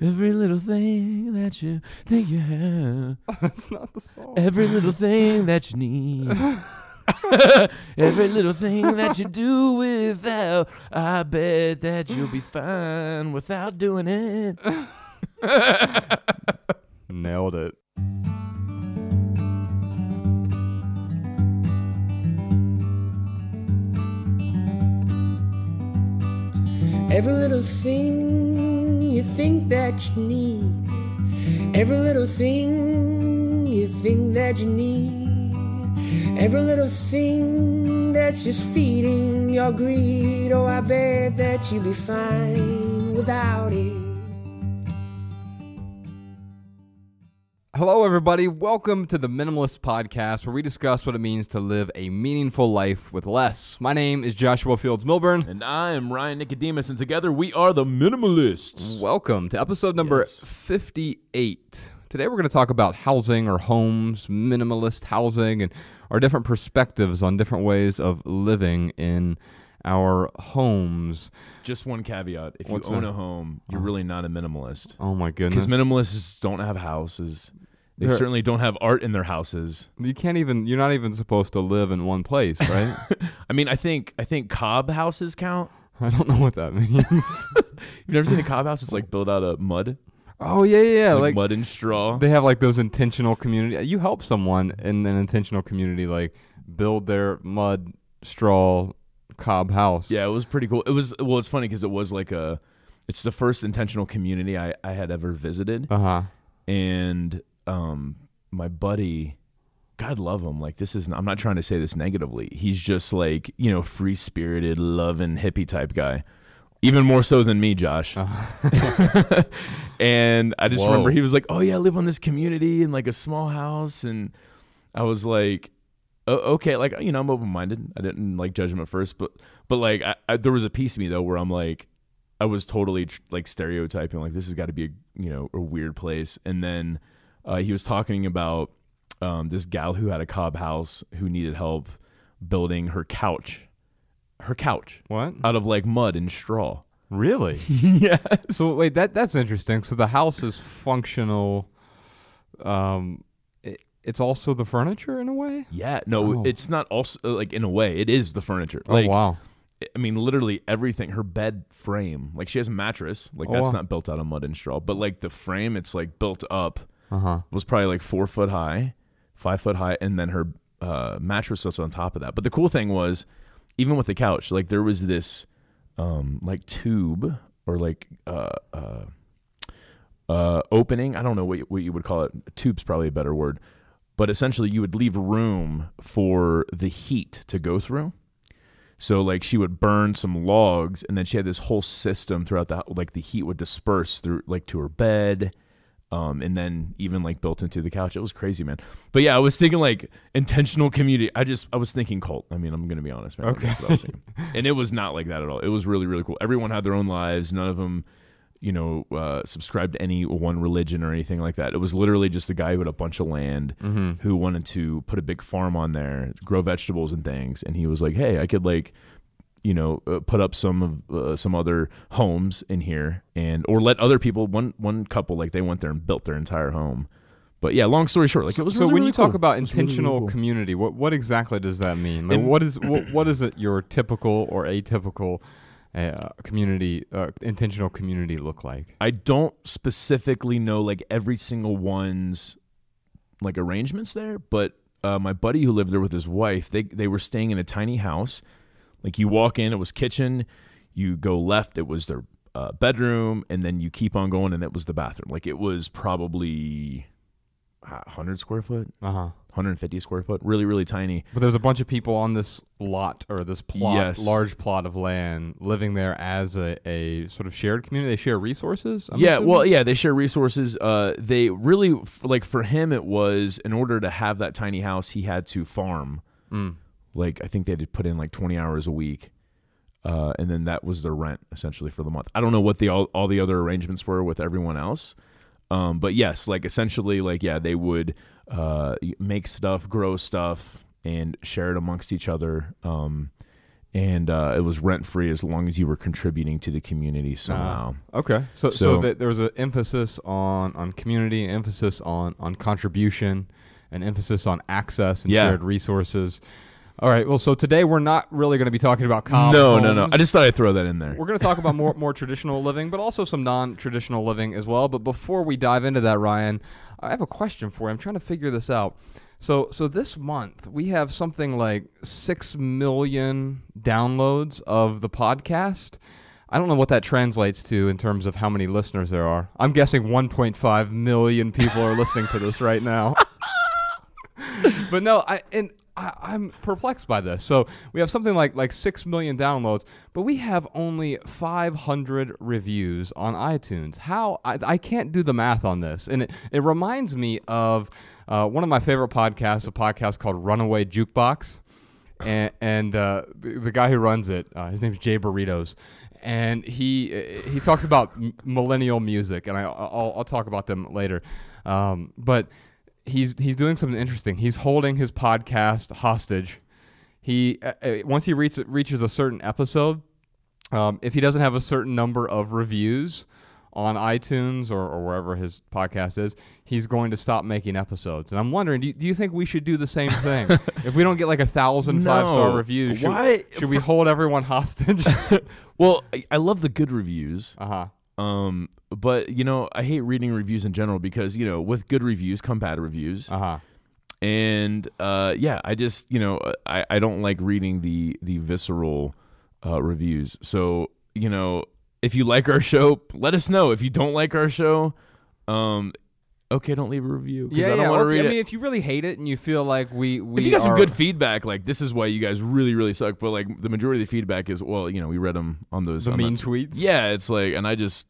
Every little thing that you think you have. That's not the song. Every little thing that you need. Every little thing that you do without. I bet that you'll be fine without doing it. Nailed it. Every little thing you think that you need. Every little thing you think that you need. Every little thing that's just feeding your greed. Oh, I bet that you'll be fine without it. Hello, everybody. Welcome to the Minimalists podcast, where we discuss what it means to live a meaningful life with less. My name is Joshua Fields Milburn. And I am Ryan Nicodemus, and together we are the Minimalists. Welcome to episode number 58. Today we're going to talk about housing or homes, minimalist housing, and our different perspectives on different ways of living in our homes. Just one caveat. If What's you own that? a home, you're really not a minimalist. Oh my goodness. Because minimalists don't have houses. They They're- certainly don't have art in their houses. You're not even supposed to live in one place, right? I mean, I think cob houses count. I don't know what that means. You've never seen a cob house? It's like built out of mud. Oh, yeah. Like mud and straw. They have like those intentional community. You help someone in an intentional community, like build their mud, straw, cob house. Yeah, it was pretty cool. It's funny because it's the first intentional community I had ever visited. Uh-huh. And my buddy, God love him, like I'm not trying to say this negatively. He's just like, free-spirited, loving, hippie type guy. Even more so than me, Josh. Uh-huh. And I just Whoa. remember he was like, oh yeah, I live on this community in like a small house. And I was like, oh, okay, like, I'm open-minded. I didn't like judge him at first, but like there was a piece of me though where I'm like, I was totally like stereotyping, like this has got to be a weird place. And then he was talking about this gal who had a cob house who needed help building her couch What? out of like mud and straw. Really? Yes. So wait, that's interesting. So the house is functional. It's also the furniture in a way? Yeah, no, Oh. it's not also like in a way it is the furniture. Oh, Like, wow. I mean, literally everything. Her bed frame, like she has a mattress, like Oh, that's wow. not built out of mud and straw, but like the frame, it's like built up. Uh-huh. Was probably like 4 foot high, 5 foot high, and then her mattress was on top of that. But the cool thing was, even with the couch, like there was this like tube or like opening. I don't know what you would call it. Tube's probably a better word. But essentially, you would leave room for the heat to go through. So like she would burn some logs, and then she had this whole system throughout the heat would disperse through like to her bed. And then even like built into the couch. It was crazy, man. But yeah, I was thinking like intentional community. I was thinking cult. I mean, I'm going to be honest, man. Okay. That's what I was thinking. And it was not like that at all. It was really, really cool. Everyone had their own lives. None of them, subscribed to any one religion or anything like that. It was literally just a guy who had a bunch of land who wanted to put a big farm on there, grow vegetables and things. And he was like, hey, I could like, put up some other homes in here or let other people, one couple, like they went there and built their entire home. But yeah, long story short, like it was So really, when really you talk cool. about It was really, intentional really cool. community, what exactly does that mean? Like, And- what is it your typical or atypical community, intentional community look like? I don't specifically know like every single one's like arrangements there, but my buddy who lived there with his wife, they were staying in a tiny house. Like you walk in, it was kitchen. You go left, it was their bedroom, and then you keep on going, and it was the bathroom. Like it was probably 100 square foot, Uh-huh. 150 square foot, really, really tiny. But there's a bunch of people on this lot or this plot, Yes. large plot of land, living there as a sort of shared community. They share resources. I'm Yeah, assuming? well, yeah, they share resources. They really, like for him, it was in order to have that tiny house, he had to farm. Like I think they did put in like 20 hours a week, and then that was their rent essentially for the month. I don't know what all the other arrangements were with everyone else, but yes, like essentially, like yeah, they would make stuff, grow stuff, and share it amongst each other. and it was rent free as long as you were contributing to the community somehow. Okay, so there was an emphasis on community, an emphasis on contribution, an emphasis on access and shared resources. All right, well, so today we're not really going to be talking about common homes. No. I just thought I'd throw that in there. We're going to talk about more traditional living, but also some non-traditional living as well. But before we dive into that, Ryan, I have a question for you. I'm trying to figure this out. So this month, we have something like 6 million downloads of the podcast. I don't know what that translates to in terms of how many listeners there are. I'm guessing 1.5 million people are listening to this right now. But no, I'm perplexed by this. So we have something like 6 million downloads, but we have only 500 reviews on iTunes. How? I can't do the math on this. And it reminds me of one of my favorite podcasts, a podcast called Runaway Jukebox. And the guy who runs it, his name's Jay Burritos. And he talks about millennial music, and I'll talk about them later. But he's doing something interesting. He's holding his podcast hostage. He once he reaches a certain episode, if he doesn't have a certain number of reviews on iTunes or wherever his podcast is, he's going to stop making episodes. And I'm wondering, do you think we should do the same thing? If we don't get like 1,000 5-star reviews, should we hold everyone hostage? Well, I love the good reviews. Uh-huh. But, I hate reading reviews in general because, with good reviews come bad reviews. Uh-huh. And, I just, I don't like reading the visceral reviews. So, if you like our show, let us know. If you don't like our show, okay, don't leave a review. I don't want to read it. I mean, if you really hate it and you feel like we if you got some good feedback, like this is why you guys really, really suck. But like the majority of the feedback is, well, we read them on those mean tweets. Yeah, it's like, and it just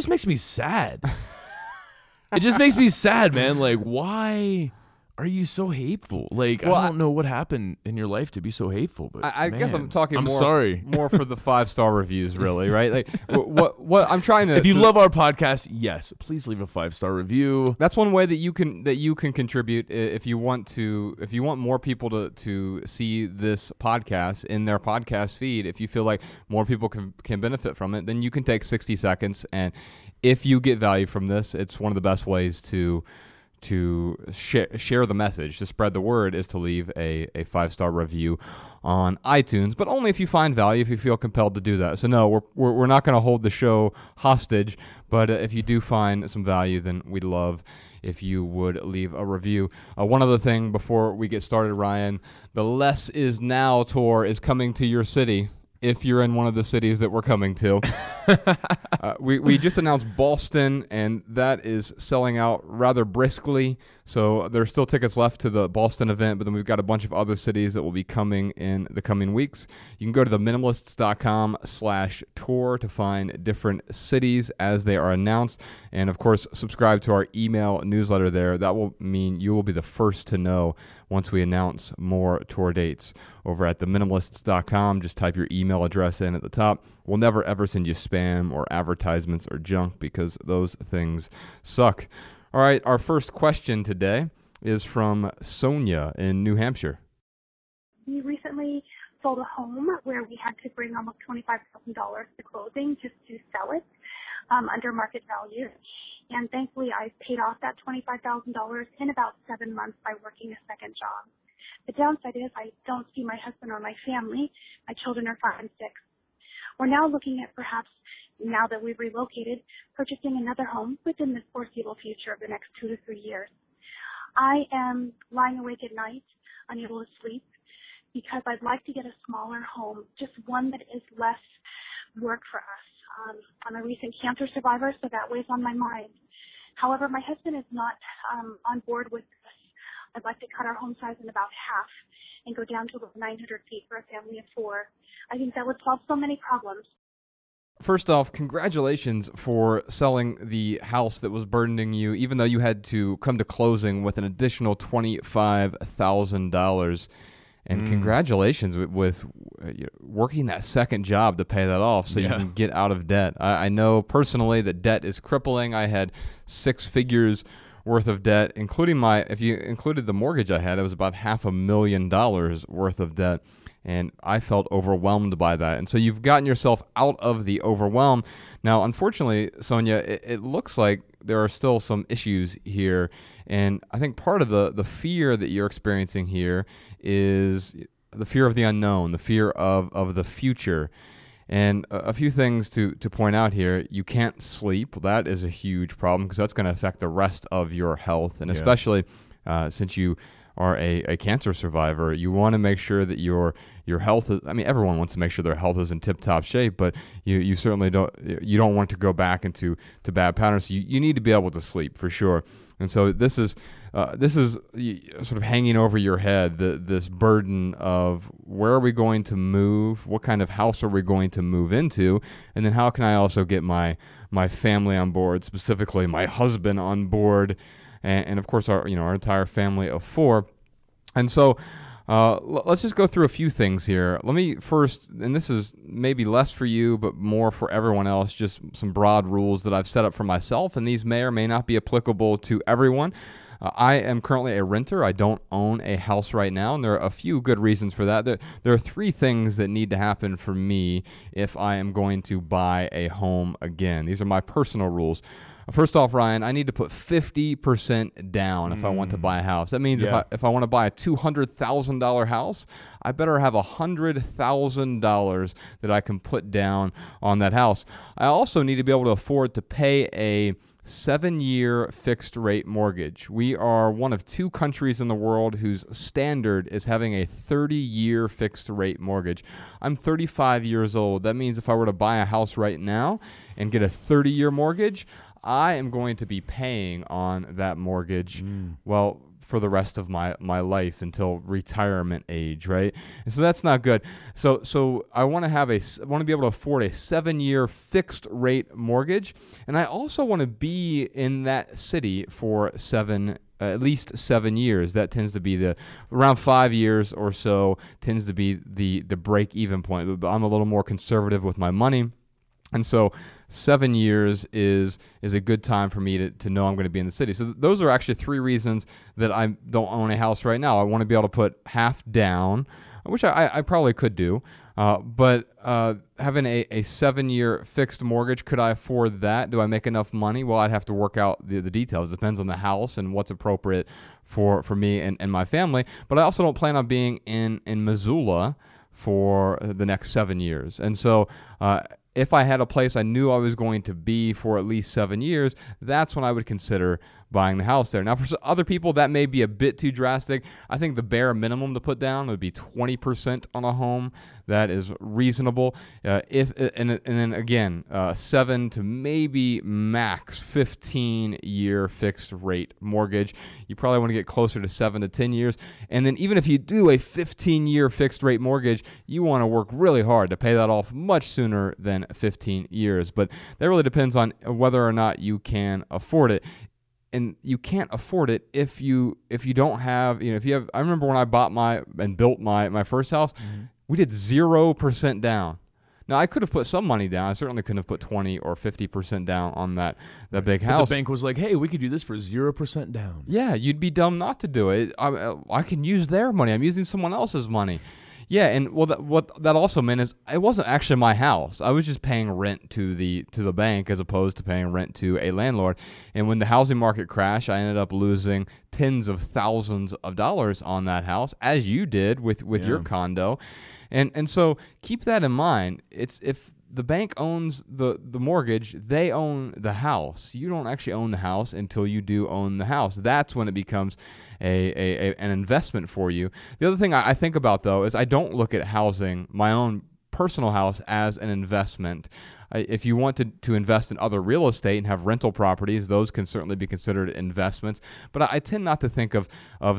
makes me sad. It just makes me sad, man. Like, why are you so hateful? Like, I don't know what happened in your life to be so hateful. But I guess I'm talking. Sorry. More for the 5-star reviews, really, right? Like, what I'm trying to. If you love our podcast, yes, please leave a 5-star review. That's one way that you can contribute if you want more people to see this podcast in their podcast feed. If you feel like more people can benefit from it, then you can take 60 seconds, and if you get value from this, it's one of the best ways to share the message, to spread the word, is to leave a 5-star review on iTunes, but only if you find value, if you feel compelled to do that. So no, we're not going to hold the show hostage, but if you do find some value, then we'd love if you would leave a review. One other thing before we get started, Ryan, the Less Is Now tour is coming to your city. If you're in one of the cities that we're coming to. We just announced Boston, and that is selling out rather briskly. So there's still tickets left to the Boston event, but then we've got a bunch of other cities that will be coming in the coming weeks. You can go to the minimalists.com/tour to find different cities as they are announced. And, of course, subscribe to our email newsletter there. That will mean you will be the first to know once we announce more tour dates. Over at theminimalists.com, just type your email address in at the top. We'll never, ever send you spam or advertisements or junk because those things suck. All right, our first question today is from Sonia in New Hampshire. We recently sold a home where we had to bring almost $25,000 to closing just to sell it under market value. And thankfully, I paid off that $25,000 in about 7 months by working a second job. The downside is I don't see my husband or my family. My children are 5 and 6. We're now looking at perhaps, now that we've relocated, purchasing another home within the foreseeable future of the next 2 to 3 years. I am lying awake at night, unable to sleep, because I'd like to get a smaller home, just one that is less work for us. I'm a recent cancer survivor, so that weighs on my mind. However, my husband is not on board with this. I'd like to cut our home size in about half and go down to about 900 feet for a family of 4. I think that would solve so many problems. First off, congratulations for selling the house that was burdening you, even though you had to come to closing with an additional $25,000. And congratulations with working that second job to pay that off so you can get out of debt. I know personally that debt is crippling. I had 6 figures worth of debt, including if you included the mortgage I had, it was about $500,000 worth of debt. And I felt overwhelmed by that. And so you've gotten yourself out of the overwhelm. Now, unfortunately, Sonia, it looks like there are still some issues here. And I think part of the fear that you're experiencing here is the fear of the unknown, the fear of the future. And a few things to point out here. You can't sleep. Well, that is a huge problem because that's going to affect the rest of your health. And especially since you are a cancer survivor, you want to make sure that your health is, I mean, everyone wants to make sure their health is in tip-top shape, but you certainly don't want to go back into bad patterns. So you need to be able to sleep for sure. And so this is sort of hanging over your head, this burden of where are we going to move, what kind of house are we going to move into, and then how can I also get my family on board, specifically my husband on board, and of course our entire family of 4. And so let's just go through a few things here. Let me first, and this is maybe less for you, but more for everyone else, just some broad rules that I've set up for myself, and these may or may not be applicable to everyone. I am currently a renter. I don't own a house right now, and there are a few good reasons for that. There are 3 things that need to happen for me if I am going to buy a home again. These are my personal rules. First off, Ryan, I need to put 50% down if I want to buy a house. That means if I want to buy a $200,000 house, I better have $100,000 that I can put down on that house. I also need to be able to afford to pay a 7-year fixed rate mortgage. We are one of 2 countries in the world whose standard is having a 30-year fixed rate mortgage. I'm 35 years old. That means if I were to buy a house right now and get a 30-year mortgage, I am going to be paying on that mortgage, well, for the rest of my life until retirement age, right? And so that's not good. So I want to be able to afford a 7-year fixed rate mortgage, and I also want to be in that city for at least 7 years. That tends to be around 5 years or so tends to be the break even point. But I'm a little more conservative with my money. And so 7 years is a good time for me to know I'm going to be in the city. So those are actually 3 reasons that I don't own a house right now. I want to be able to put half down, which I probably could do. But having a 7-year fixed mortgage, could I afford that? Do I make enough money? Well, I'd have to work out the details. It depends on the house and what's appropriate for me and my family. But I also don't plan on being in Missoula for the next 7 years. And so if I had a place I knew I was going to be for at least 7 years, that's when I would consider buying the house there. Now, for other people, that may be a bit too drastic. I think the bare minimum to put down would be 20% on a home. That is reasonable. And then again, 7 to maybe max 15-year fixed rate mortgage. You probably want to get closer to 7 to 10 years. And then even if you do a 15-year fixed rate mortgage, you want to work really hard to pay that off much sooner than 15 years. But that really depends on whether or not you can afford it. And you can't afford it if you don't have, if you have. I remember when I bought and built my first house, we did 0% down. Now, I could have put some money down. I certainly couldn't have put 20 or 50% down on that big house. But the bank was like, hey, we could do this for 0% down. Yeah, you'd be dumb not to do it. I can use their money. I'm using someone else's money. Yeah, and what that also meant is it wasn't actually my house. I was just paying rent to the bank as opposed to paying rent to a landlord. And when the housing market crashed, I ended up losing tens of thousands of dollars on that house, as you did with your condo. And so keep that in mind. It's if the bank owns the mortgage, they own the house. You don't actually own the house until you do own the house. That's when it becomes an investment for you. The other thing I think about, though, is I don't look at housing, my own personal house, as an investment. If you want to invest in other real estate and have rental properties, those can certainly be considered investments. But I tend not to think of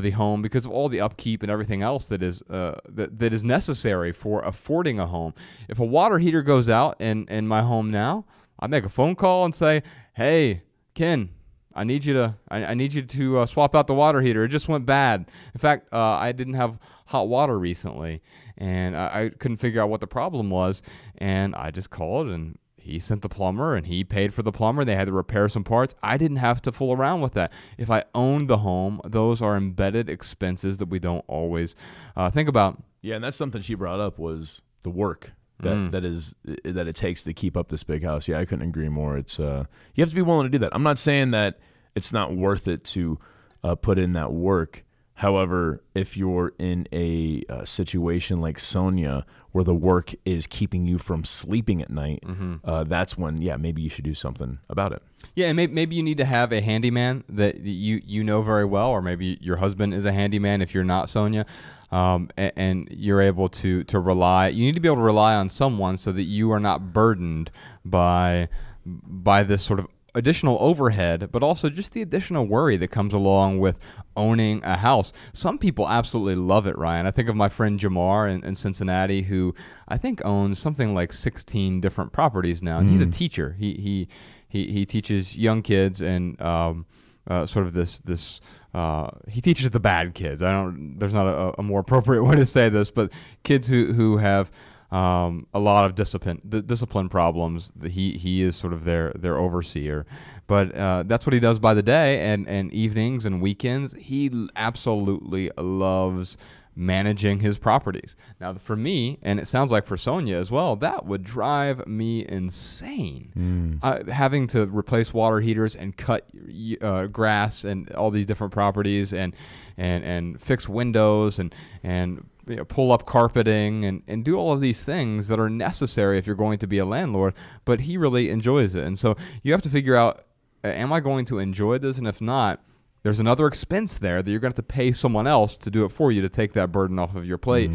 the home because of all the upkeep and everything else that is necessary for affording a home. If a water heater goes out in my home now, I make a phone call and say, "Hey, Ken, I need you to swap out the water heater. It just went bad." In fact, I didn't have hot water recently, and I couldn't figure out what the problem was. And I just called, and he sent the plumber and he paid for the plumber. They had to repair some parts. I didn't have to fool around with that. If I owned the home, those are embedded expenses that we don't always think about. Yeah, and that's something she brought up was the work that it takes to keep up this big house. Yeah, I couldn't agree more. It's you have to be willing to do that. I'm not saying that it's not worth it to put in that work. However, if you're in a situation like Sonia, where the work is keeping you from sleeping at night, that's when, maybe you should do something about it. Yeah, and maybe you need to have a handyman that you know very well, or maybe your husband is a handyman if you're not Sonia, and you're able to rely. You need to be able to rely on someone so that you are not burdened by this sort of additional overhead, but also just the additional worry that comes along with owning a house. Some people absolutely love it, Ryan. I think of my friend Jamar in Cincinnati, who I think owns something like 16 different properties now. And he's a teacher. He teaches young kids and sort of this he teaches the bad kids. There's not a more appropriate way to say this, but kids who have a lot of discipline problems. He is sort of their overseer, but that's what he does by the day, and evenings and weekends. He absolutely loves managing his properties. Now, for me, and it sounds like for Sonia as well, that would drive me insane. Having to replace water heaters and cut grass and all these different properties and fix windows and pull up carpeting and do all of these things that are necessary if you're going to be a landlord, but he really enjoys it. And so you have to figure out, am I going to enjoy this? And if not, there's another expense there that you're going to have to pay someone else to do it for you to take that burden off of your plate.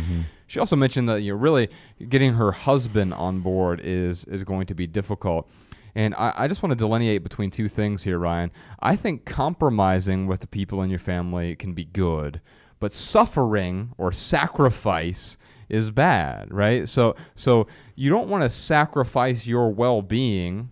She also mentioned that really getting her husband on board is going to be difficult. And I just want to delineate between two things here, Ryan. I think compromising with the people in your family can be good, but suffering or sacrifice is bad, right? So you don't want to sacrifice your well-being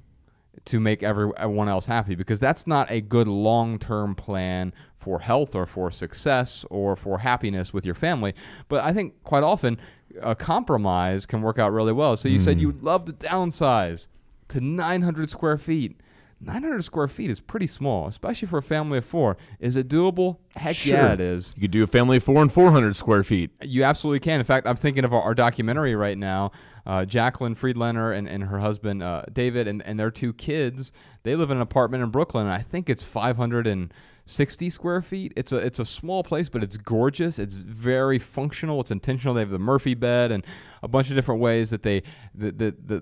to make everyone else happy, because that's not a good long-term plan for health or for success or for happiness with your family. But I think quite often a compromise can work out really well. So you said you'd love to downsize to 900 square feet. 900 square feet is pretty small, especially for a family of four. Is it doable? Heck sure. Yeah, it is. You could do a family of four and 400 square feet. You absolutely can. In fact, I'm thinking of our documentary right now. Jacqueline Friedlander and her husband, David, and their two kids, they live in an apartment in Brooklyn, and I think it's 560 square feet. It's a small place, but it's gorgeous. It's very functional. It's intentional. They have the Murphy bed and a bunch of different ways that the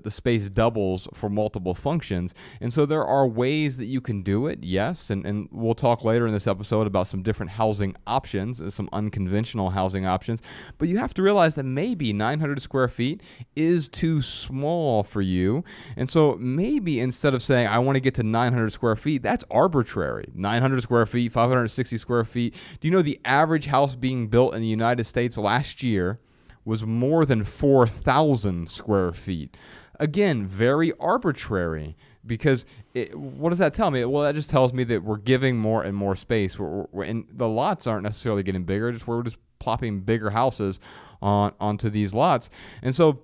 space doubles for multiple functions. And so there are ways that you can do it, yes, and we'll talk later in this episode about some different housing options, some unconventional housing options. But you have to realize that maybe 900 square feet is too small for you. And so maybe instead of saying, I want to get to 900 square feet, that's arbitrary. 900 square feet, 560 square feet. Do you know the average house being built in the United States last year was more than 4,000 square feet? Again, very arbitrary, because what does that tell me? Well, that just tells me that we're giving more and more space. And the lots aren't necessarily getting bigger, we're just plopping bigger houses onto these lots. And so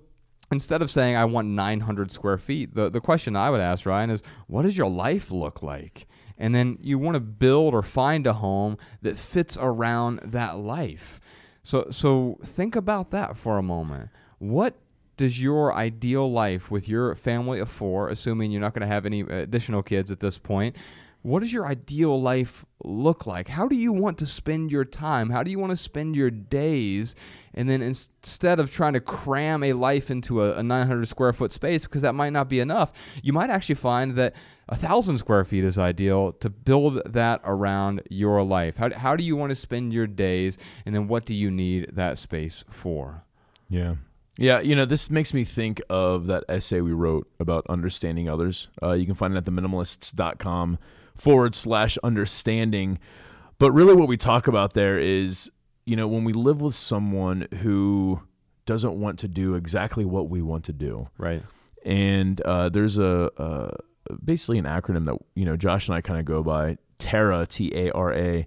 instead of saying I want 900 square feet, the question I would ask, Ryan, is what does your life look like? And then you want to build or find a home that fits around that life. So think about that for a moment. What does your ideal life with your family of four, assuming you're not going to have any additional kids at this point, what does your ideal life look like? How do you want to spend your time? How do you want to spend your days? And then instead of trying to cram a life into a 900 square foot space, because that might not be enough, you might actually find that 1,000 square feet is ideal to build that around your life. How do you want to spend your days? And then what do you need that space for? Yeah. Yeah, this makes me think of that essay we wrote about understanding others. You can find it at theminimalists.com/understanding. But really what we talk about there is, when we live with someone who doesn't want to do exactly what we want to do. Right. And there's basically an acronym that, Josh and I kind of go by, TARA, TARA.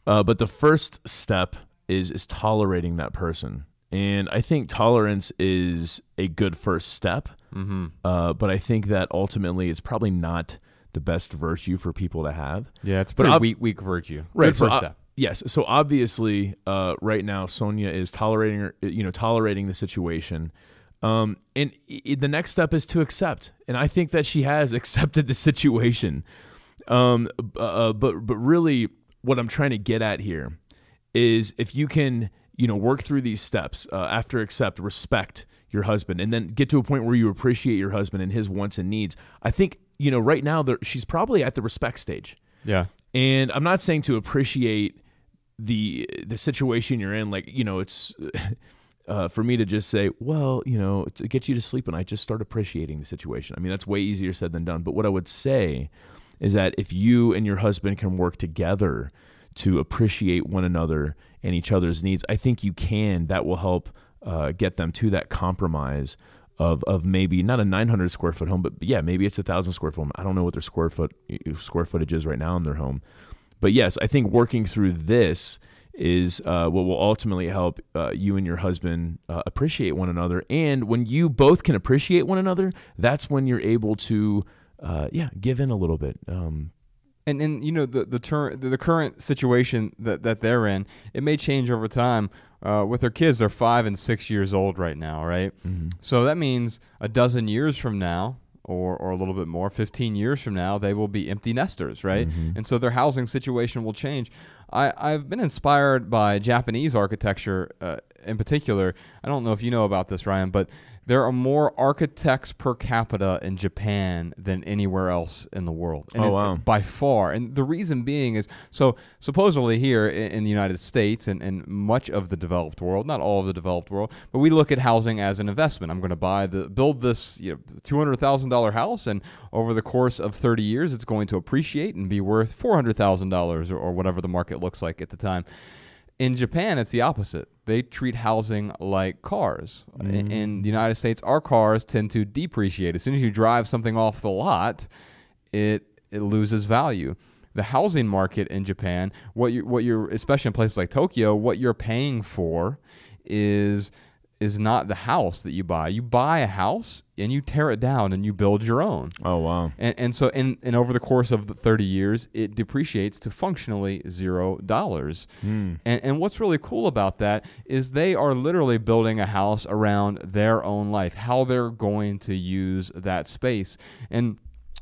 But the first step is tolerating that person. And I think tolerance is a good first step. But I think that ultimately it's probably not the best virtue for people to have. Yeah, it's pretty weak virtue. Right. Good first step. Yes. So obviously, right now, Sonia is tolerating the situation. The next step is to accept. And I think that she has accepted the situation. But really what I'm trying to get at here is if you can, work through these steps, after accept, respect your husband, and then get to a point where you appreciate your husband and his wants and needs. I think, right now she's probably at the respect stage. Yeah. And I'm not saying to appreciate the situation you're in, like, it's for me to just say, well, to get you to sleep and I just start appreciating the situation. I mean, that's way easier said than done. But what I would say is that if you and your husband can work together to appreciate one another and each other's needs, I think that will help get them to that compromise of maybe not a 900 square foot home, but yeah, maybe it's 1,000 square foot home. I don't know what their square footage is right now in their home. But yes, I think working through this is what will ultimately help you and your husband appreciate one another. And when you both can appreciate one another, that's when you're able to, give in a little bit. And the current situation that they're in, it may change over time. With their kids, they're 5 and 6 years old right now, right? Mm-hmm. So that means a dozen years from now, or a little bit more, 15 years from now, they will be empty nesters, right? Mm-hmm. And so their housing situation will change. I've been inspired by Japanese architecture in particular. I don't know if you know about this, Ryan, but there are more architects per capita in Japan than anywhere else in the world. And wow. By far. And the reason being is, so supposedly here in the United States and much of the developed world, not all of the developed world, but we look at housing as an investment. I'm going to build this $200,000 house, and over the course of 30 years, it's going to appreciate and be worth $400,000 or whatever the market looks like at the time. In Japan, it's the opposite. They treat housing like cars. Mm-hmm. In the United States, our cars tend to depreciate. As soon as you drive something off the lot, it loses value. The housing market in Japan, what you're especially in places like Tokyo, what you're paying for is not the house that you buy. You buy a house and you tear it down and you build your own. Oh, wow. And so over the course of the 30 years, it depreciates to functionally $0. And what's really cool about that is they are literally building a house around their own life, how they're going to use that space. And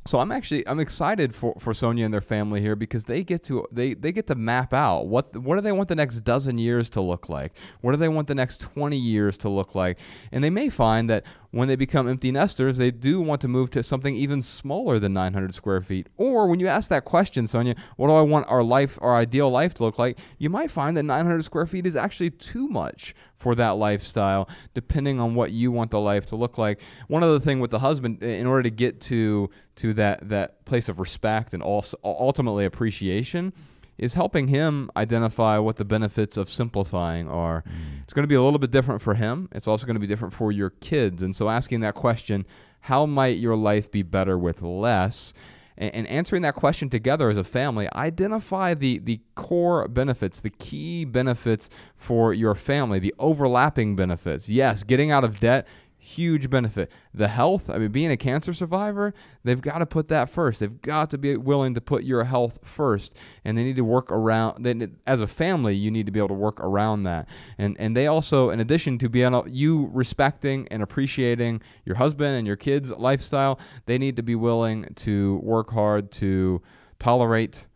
so I'm excited for Sonia and their family here, because they get to map out what do they want the next dozen years to look like? What do they want the next 20 years to look like? And they may find that when they become empty nesters, they do want to move to something even smaller than 900 square feet. Or when you ask that question, Sonia, what do I want our ideal life to look like? You might find that 900 square feet is actually too much for that lifestyle, depending on what you want the life to look like. One other thing with the husband, in order to get to that place of respect and also ultimately appreciation, is helping him identify what the benefits of simplifying are. It's going to be a little bit different for him. It's also going to be different for your kids. And so asking that question, how might your life be better with less? And answering that question together as a family, identify the core benefits, the key benefits for your family, the overlapping benefits. Yes, getting out of debt, huge benefit. The health, being a cancer survivor, they've got to put that first. They've got to be willing to put your health first, and they need to work around. As a family, you need to be able to work around that. And they also, in addition to you respecting and appreciating your husband and your kids' lifestyle, they need to be willing to work hard to tolerate,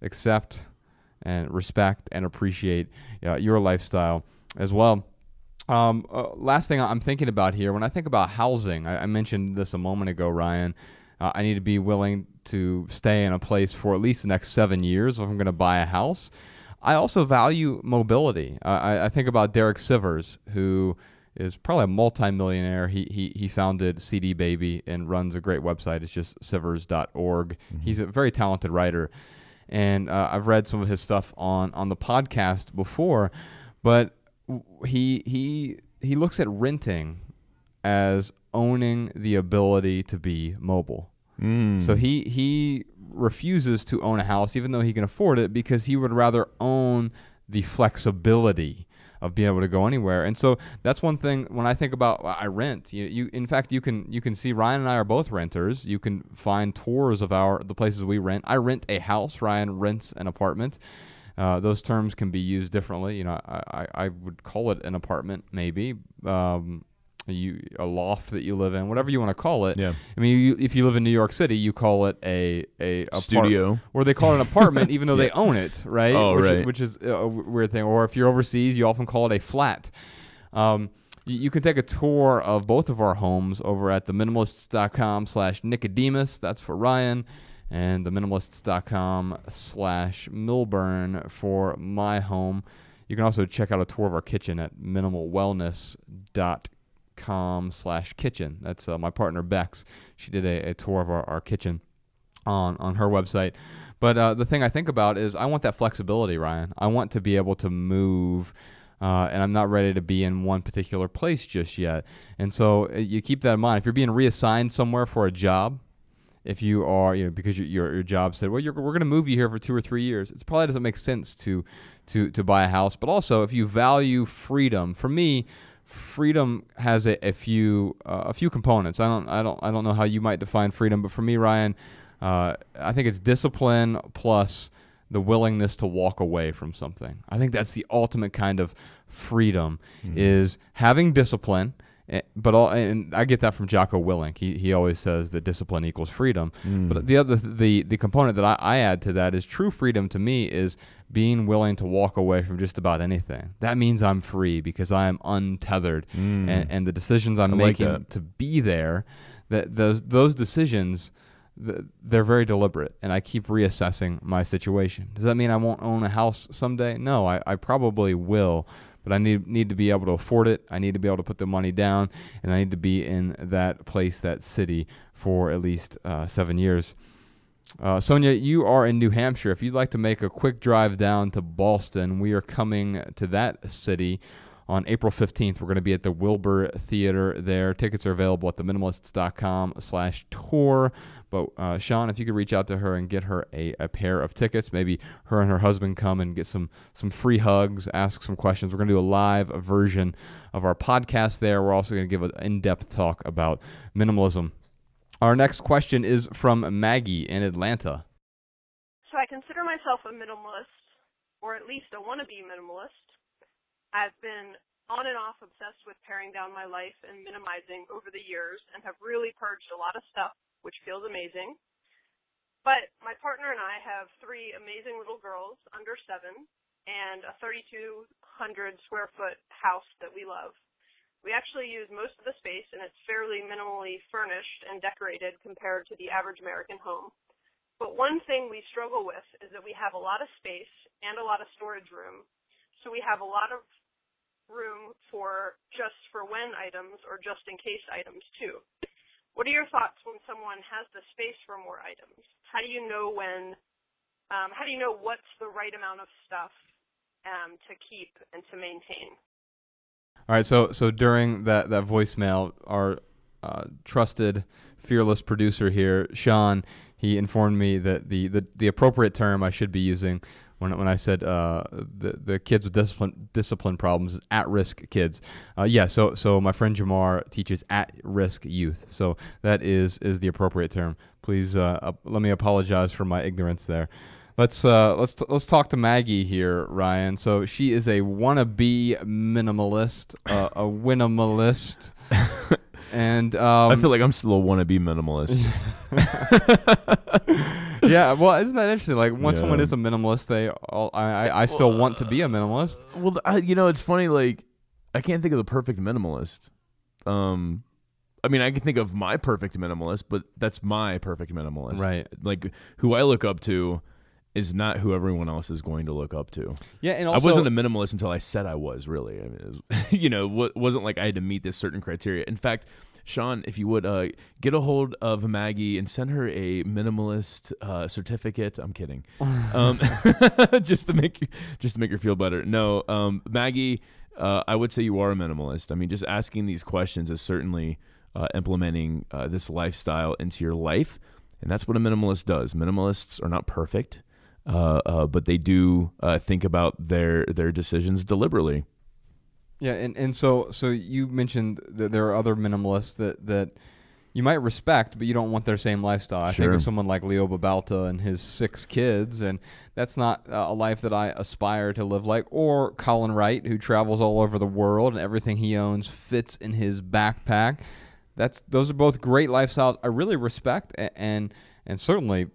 accept, and respect and appreciate your lifestyle as well. Last thing I'm thinking about here, when I think about housing, I mentioned this a moment ago, Ryan. I need to be willing to stay in a place for at least the next 7 years if I'm going to buy a house. I also value mobility. I think about Derek Sivers, who is probably a multimillionaire. He founded CD Baby and runs a great website. It's just sivers.org. Mm-hmm. He's a very talented writer, and I've read some of his stuff on the podcast before, but he looks at renting as owning the ability to be mobile. So he refuses to own a house even though he can afford it, because he would rather own the flexibility being able to go anywhere. And so that's one thing when I think about I rent. In fact you can see Ryan and I are both renters. You can find tours of the places we rent. I rent a house. Ryan rents an apartment. Those terms can be used differently. I would call it an apartment maybe. A loft that you live in, whatever you want to call it. Yeah. I mean, if you live in New York City, you call it a studio, or they call it an apartment, even though they own it, right? Oh, which is a weird thing. Or if you're overseas, you often call it a flat. You can take a tour of both of our homes over at theminimalists.com/Nicodemus. That's for Ryan, and theminimalists.com/Milburn for my home. You can also check out a tour of our kitchen at minimalwellness.com/kitchen. That's my partner Bex. She did a tour of our kitchen on her website. But the thing I think about is I want that flexibility, Ryan. I want to be able to move, and I'm not ready to be in one particular place just yet. And so you keep that in mind. If you're being reassigned somewhere for a job, if you are, because your job said, well, we're going to move you here for 2 or 3 years, it probably doesn't make sense to buy a house. But also, if you value freedom, for me, freedom has a few components. I don't know how you might define freedom, but for me, Ryan, I think it's discipline plus the willingness to walk away from something. I think that's the ultimate kind of freedom, is having discipline. And I get that from Jocko Willink. He always says that discipline equals freedom. But the component that I add to that is true freedom to me is being willing to walk away from just about anything. That means I'm free because I am untethered, and the decisions I'm making to be there, those decisions, they're very deliberate, and I keep reassessing my situation. Does that mean I won't own a house someday? No, I probably will. But I need to be able to afford it. I need to be able to put the money down, and I need to be in that place, that city, for at least 7 years. Sonia, you are in New Hampshire. If you'd like to make a quick drive down to Boston, we are coming to that city on April 15th. We're going to be at the Wilbur Theater there. Tickets are available at theminimalists.com/tour. But Sean, if you could reach out to her and get her a pair of tickets, maybe her and her husband come and get some free hugs, ask some questions. We're going to do a live version of our podcast there. We're also going to give an in-depth talk about minimalism. Our next question is from Maggie in Atlanta. So I consider myself a minimalist, or at least a wannabe minimalist. I've been on and off obsessed with paring down my life and minimizing over the years, and have really purged a lot of stuff, which feels amazing. But my partner and I have 3 amazing little girls under 7 and a 3,200 square foot house that we love. We actually use most of the space, and it's fairly minimally furnished and decorated compared to the average American home. But one thing we struggle with is that we have a lot of space and a lot of storage room. So we have a lot of room for just for when items or just in case items too. What are your thoughts when someone has the space for more items? How do you know what's the right amount of stuff to keep and to maintain? All right, so during that voicemail, our trusted, fearless producer here, Sean, he informed me that the appropriate term I should be using when I said the kids with discipline problems is at-risk kids. So my friend Jamar teaches at-risk youth. So that is the appropriate term. Please let me apologize for my ignorance there. Let's talk to Maggie here, Ryan. So she is a wannabe minimalist, a winimalist. And I feel like I'm still a wannabe minimalist. Yeah, well, isn't that interesting? Like, once someone is a minimalist, I still want to be a minimalist. Well, it's funny. Like, I can't think of the perfect minimalist. I mean, I can think of my perfect minimalist, but that's my perfect minimalist. Right. Like, who I look up to is not who everyone else is going to look up to. Yeah, and also, I wasn't a minimalist until I said I was, really. I mean, it was, wasn't like I had to meet this certain criteria. In fact, Sean, if you would get a hold of Maggie and send her a minimalist certificate. I'm kidding. Just to make her feel better. No, Maggie, I would say you are a minimalist. I mean, just asking these questions is certainly implementing this lifestyle into your life, and that's what a minimalist does. Minimalists are not perfect. But they do think about their decisions deliberately. Yeah, and so you mentioned that there are other minimalists that you might respect, but you don't want their same lifestyle. I think of someone like Leo Babauta and his 6 kids, and that's not a life that I aspire to live like. Or Colin Wright, who travels all over the world, and everything he owns fits in his backpack. Those are both great lifestyles I really respect, and certainly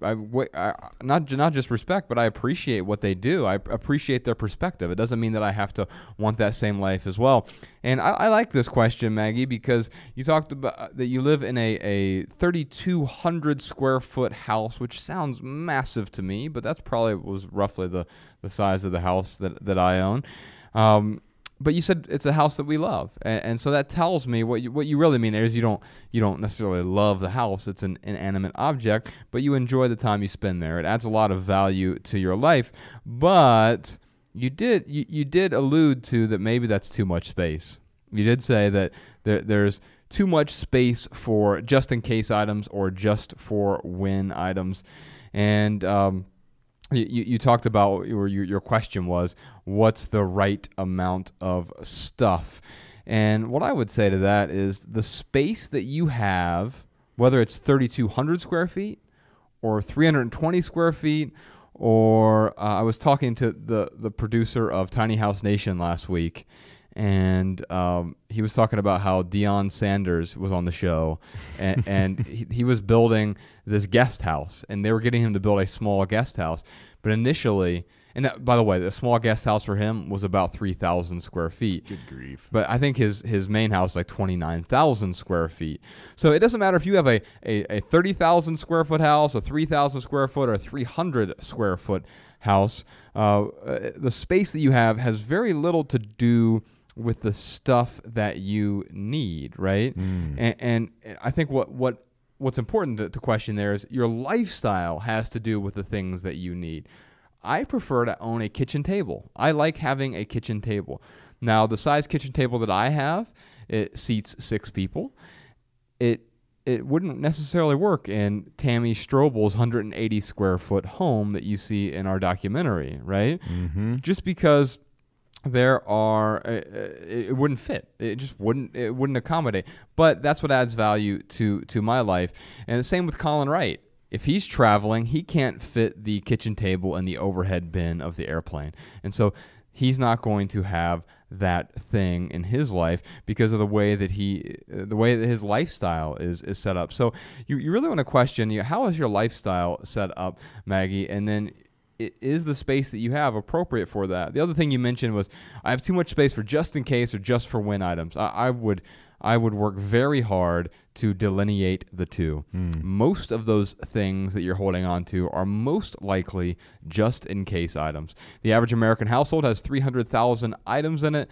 not just respect, but I appreciate what they do. I appreciate their perspective. It doesn't mean that I have to want that same life as well. And I like this question, Maggie, because you talked about that you live in a 3,200 square foot house, which sounds massive to me, but that's probably was roughly the size of the house that I own. But you said it's a house that we love, and so that tells me what you really mean is you don't necessarily love the house. It's an inanimate object, but you enjoy the time you spend there. It adds a lot of value to your life. But you did allude to that maybe that's too much space. You did say that there's too much space for just in case items or just for when items, and You talked about, or your question was, what's the right amount of stuff? And what I would say to that is the space that you have, whether it's 3,200 square feet or 320 square feet, or I was talking to the producer of Tiny House Nation last week, and he was talking about how Deion Sanders was on the show, and he was building this guest house, and they were getting him to build a small guest house. But initially, and that, by the way, the small guest house for him was about 3,000 square feet. Good grief. But I think his main house is like 29,000 square feet. So it doesn't matter if you have a 30,000 square foot house, a 3,000 square foot, or a 300 square foot house. The space that you have has very little to do with the stuff that you need, right? And I think what's important to question there is your lifestyle has to do with the things that you need. I prefer to own a kitchen table. I like having a kitchen table. Now, the size kitchen table that I have, it seats 6 people. It wouldn't necessarily work in Tammy Strobel's 180 square foot home that you see in our documentary, right? Just because it wouldn't fit. It just wouldn't accommodate. But that's what adds value to my life. And the same with Colin Wright. If he's traveling, he can't fit the kitchen table in the overhead bin of the airplane. And so he's not going to have that thing in his life because of the way that his lifestyle is set up. So you really want to question, how is your lifestyle set up, Maggie? And then is the space that you have appropriate for that? The other thing you mentioned was, I have too much space for just in case or just for when items. I would work very hard to delineate the two. Most of those things that you're holding on to are most likely just in case items. The average American household has 300,000 items in it.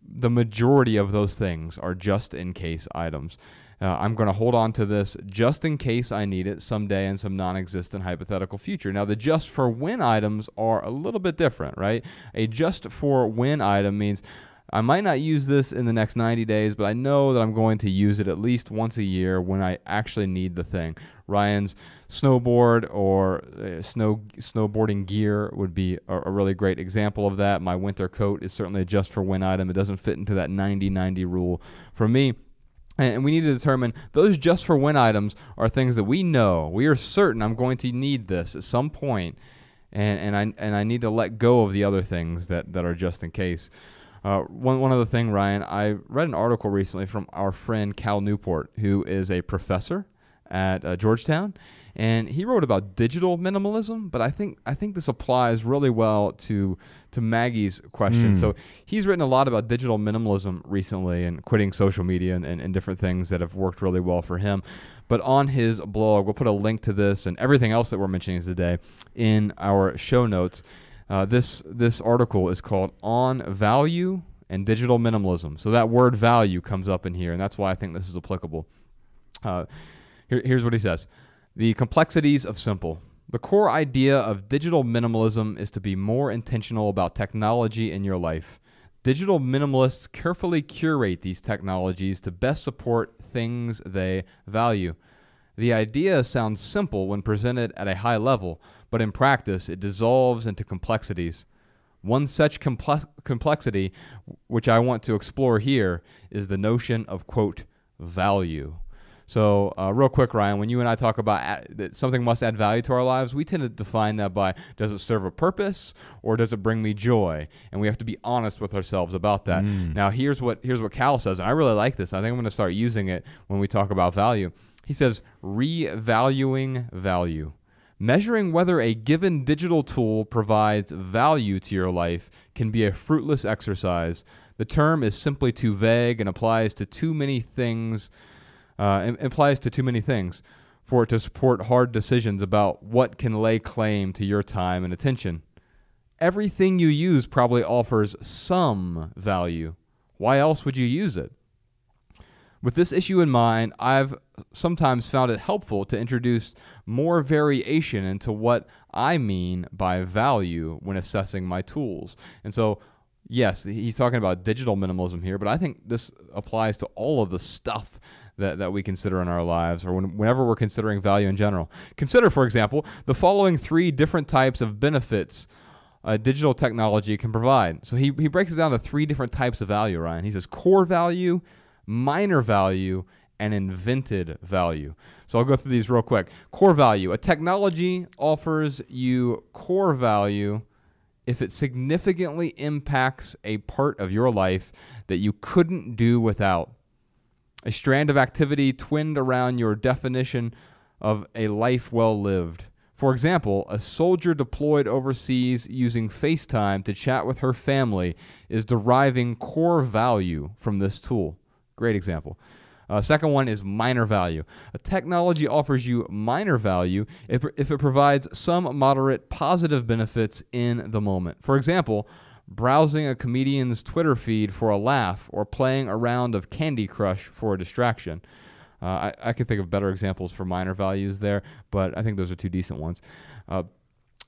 The majority of those things are just in case items. I'm going to hold on to this just in case I need it someday in some non-existent hypothetical future. Now, the just for when items are a little bit different, right? A just for when item means I might not use this in the next 90 days, but I know that I'm going to use it at least once a year when I actually need the thing. Ryan's snowboard or snowboarding gear would be a really great example of that. My winter coat is certainly a just for when item. It doesn't fit into that 90-90 rule for me. And we need to determine those just for when items are things that we know, we are certain I'm going to need this at some point, and I need to let go of the other things that are just in case. One other thing, Ryan, I read an article recently from our friend Cal Newport, who is a professor at Georgetown, and he wrote about digital minimalism, but I think this applies really well to Maggie's question. So he's written a lot about digital minimalism recently and quitting social media and different things that have worked really well for him. But on his blog, we'll put a link to this and everything else that we're mentioning today in our show notes. This article is called On Value and Digital Minimalism. So that word value comes up in here, and that's why I think this is applicable. Here's what he says. The complexities of simple. The core idea of digital minimalism is to be more intentional about technology in your life. Digital minimalists carefully curate these technologies to best support things they value. The idea sounds simple when presented at a high level, but in practice it dissolves into complexities. One such complexity, which I want to explore here, is the notion of, quote, value. So real quick, Ryan, when you and I talk about that something must add value to our lives, we tend to define that by, does it serve a purpose or does it bring me joy? And we have to be honest with ourselves about that. Now, here's what Cal says, and I really like this. I think I'm going to start using it when we talk about value. He says, revaluing value. Measuring whether a given digital tool provides value to your life can be a fruitless exercise. The term is simply too vague and applies to too many things for it to support hard decisions about what can lay claim to your time and attention. Everything you use probably offers some value. Why else would you use it? With this issue in mind, I've sometimes found it helpful to introduce more variation into what I mean by value when assessing my tools. And so, yes, he's talking about digital minimalism here, but I think this applies to all of the stuff that we consider in our lives, or whenever we're considering value in general. Consider, for example, the following 3 different types of benefits digital technology can provide. So he breaks it down to 3 different types of value, Ryan. He says core value, minor value, and invented value. So I'll go through these real quick. Core value. A technology offers you core value if it significantly impacts a part of your life that you couldn't do without. A strand of activity twinned around your definition of a life well lived. For example, a soldier deployed overseas using FaceTime to chat with her family is deriving core value from this tool. Great example. Second one is minor value. A technology offers you minor value if it provides some moderate positive benefits in the moment. For example, browsing a comedian's Twitter feed for a laugh, or playing a round of Candy Crush for a distraction. I could think of better examples for minor values there, but I think those are 2 decent ones. And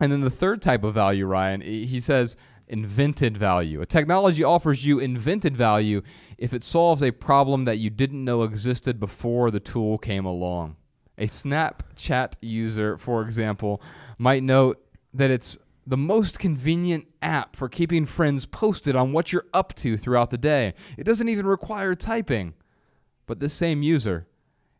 then the third type of value, Ryan, he says invented value. A technology offers you invented value if it solves a problem that you didn't know existed before the tool came along. A Snapchat user, for example, might note that it's the most convenient app for keeping friends posted on what you're up to throughout the day. It doesn't even require typing. But this same user,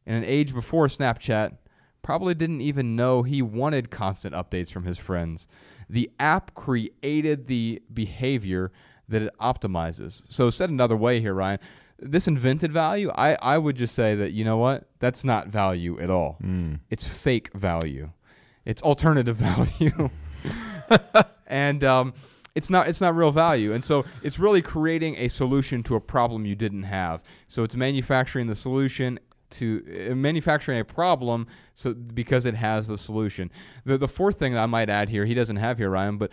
in an age before Snapchat, probably didn't even know he wanted constant updates from his friends. The app created the behavior that it optimizes. So said another way here, Ryan, this invented value, I would just say that, you know what? That's not value at all. It's fake value. It's alternative value. And it's not real value. And so it's really creating a solution to a problem you didn't have. So it's manufacturing the solution to manufacturing a problem because it has the solution. The fourth thing that I might add here, he doesn't have here, Ryan, but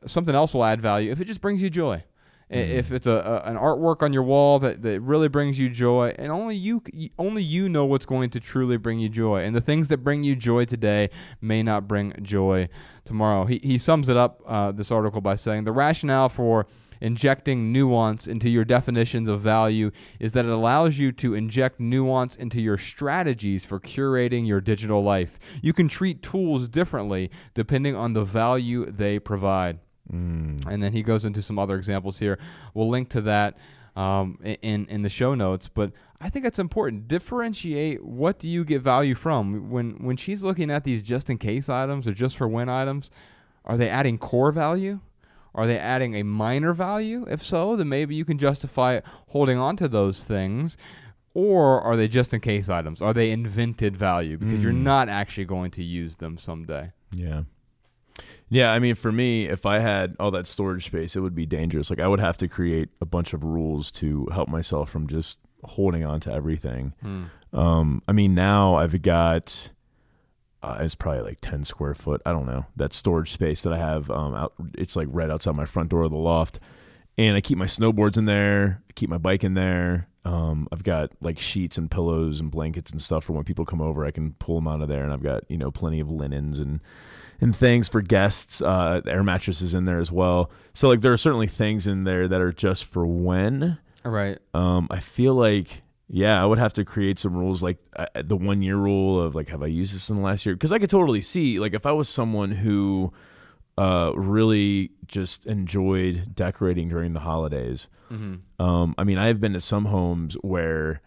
something else will add value if it just brings you joy. If it's an artwork on your wall that really brings you joy, and only you know what's going to truly bring you joy. And the things that bring you joy today may not bring joy tomorrow. He sums it up, this article, by saying the rationale for injecting nuance into your definitions of value is that it allows you to inject nuance into your strategies for curating your digital life. You can treat tools differently depending on the value they provide. And then he goes into some other examples here. We'll link to that in the show notes. But I think it's important. Differentiate, what do you get value from? When she's looking at these just-in-case items or just-for-when items, are they adding core value? Are they adding a minor value? If so, then maybe you can justify holding on to those things. Or are they just-in-case items? Are they invented value? Because you're not actually going to use them someday. Yeah. Yeah, I mean, for me, if I had all that storage space, it would be dangerous. Like, I would have to create a bunch of rules to help myself from just holding on to everything. I mean, now I've got, it's probably like 10 square foot. I don't know. That storage space that I have, it's like right outside my front door of the loft. And I keep my snowboards in there. I keep my bike in there. I've got like sheets and pillows and blankets and stuff for when people come over. I can pull them out of there. And I've got, plenty of linens and things for guests. Air mattresses in there as well. So like there are certainly things in there that are just for when. Right. I feel like, I would have to create some rules, like the 1 year rule of like, have I used this in the last year? Because I could totally see, like, if I was someone who really just enjoyed decorating during the holidays. I mean, I have been to some homes where,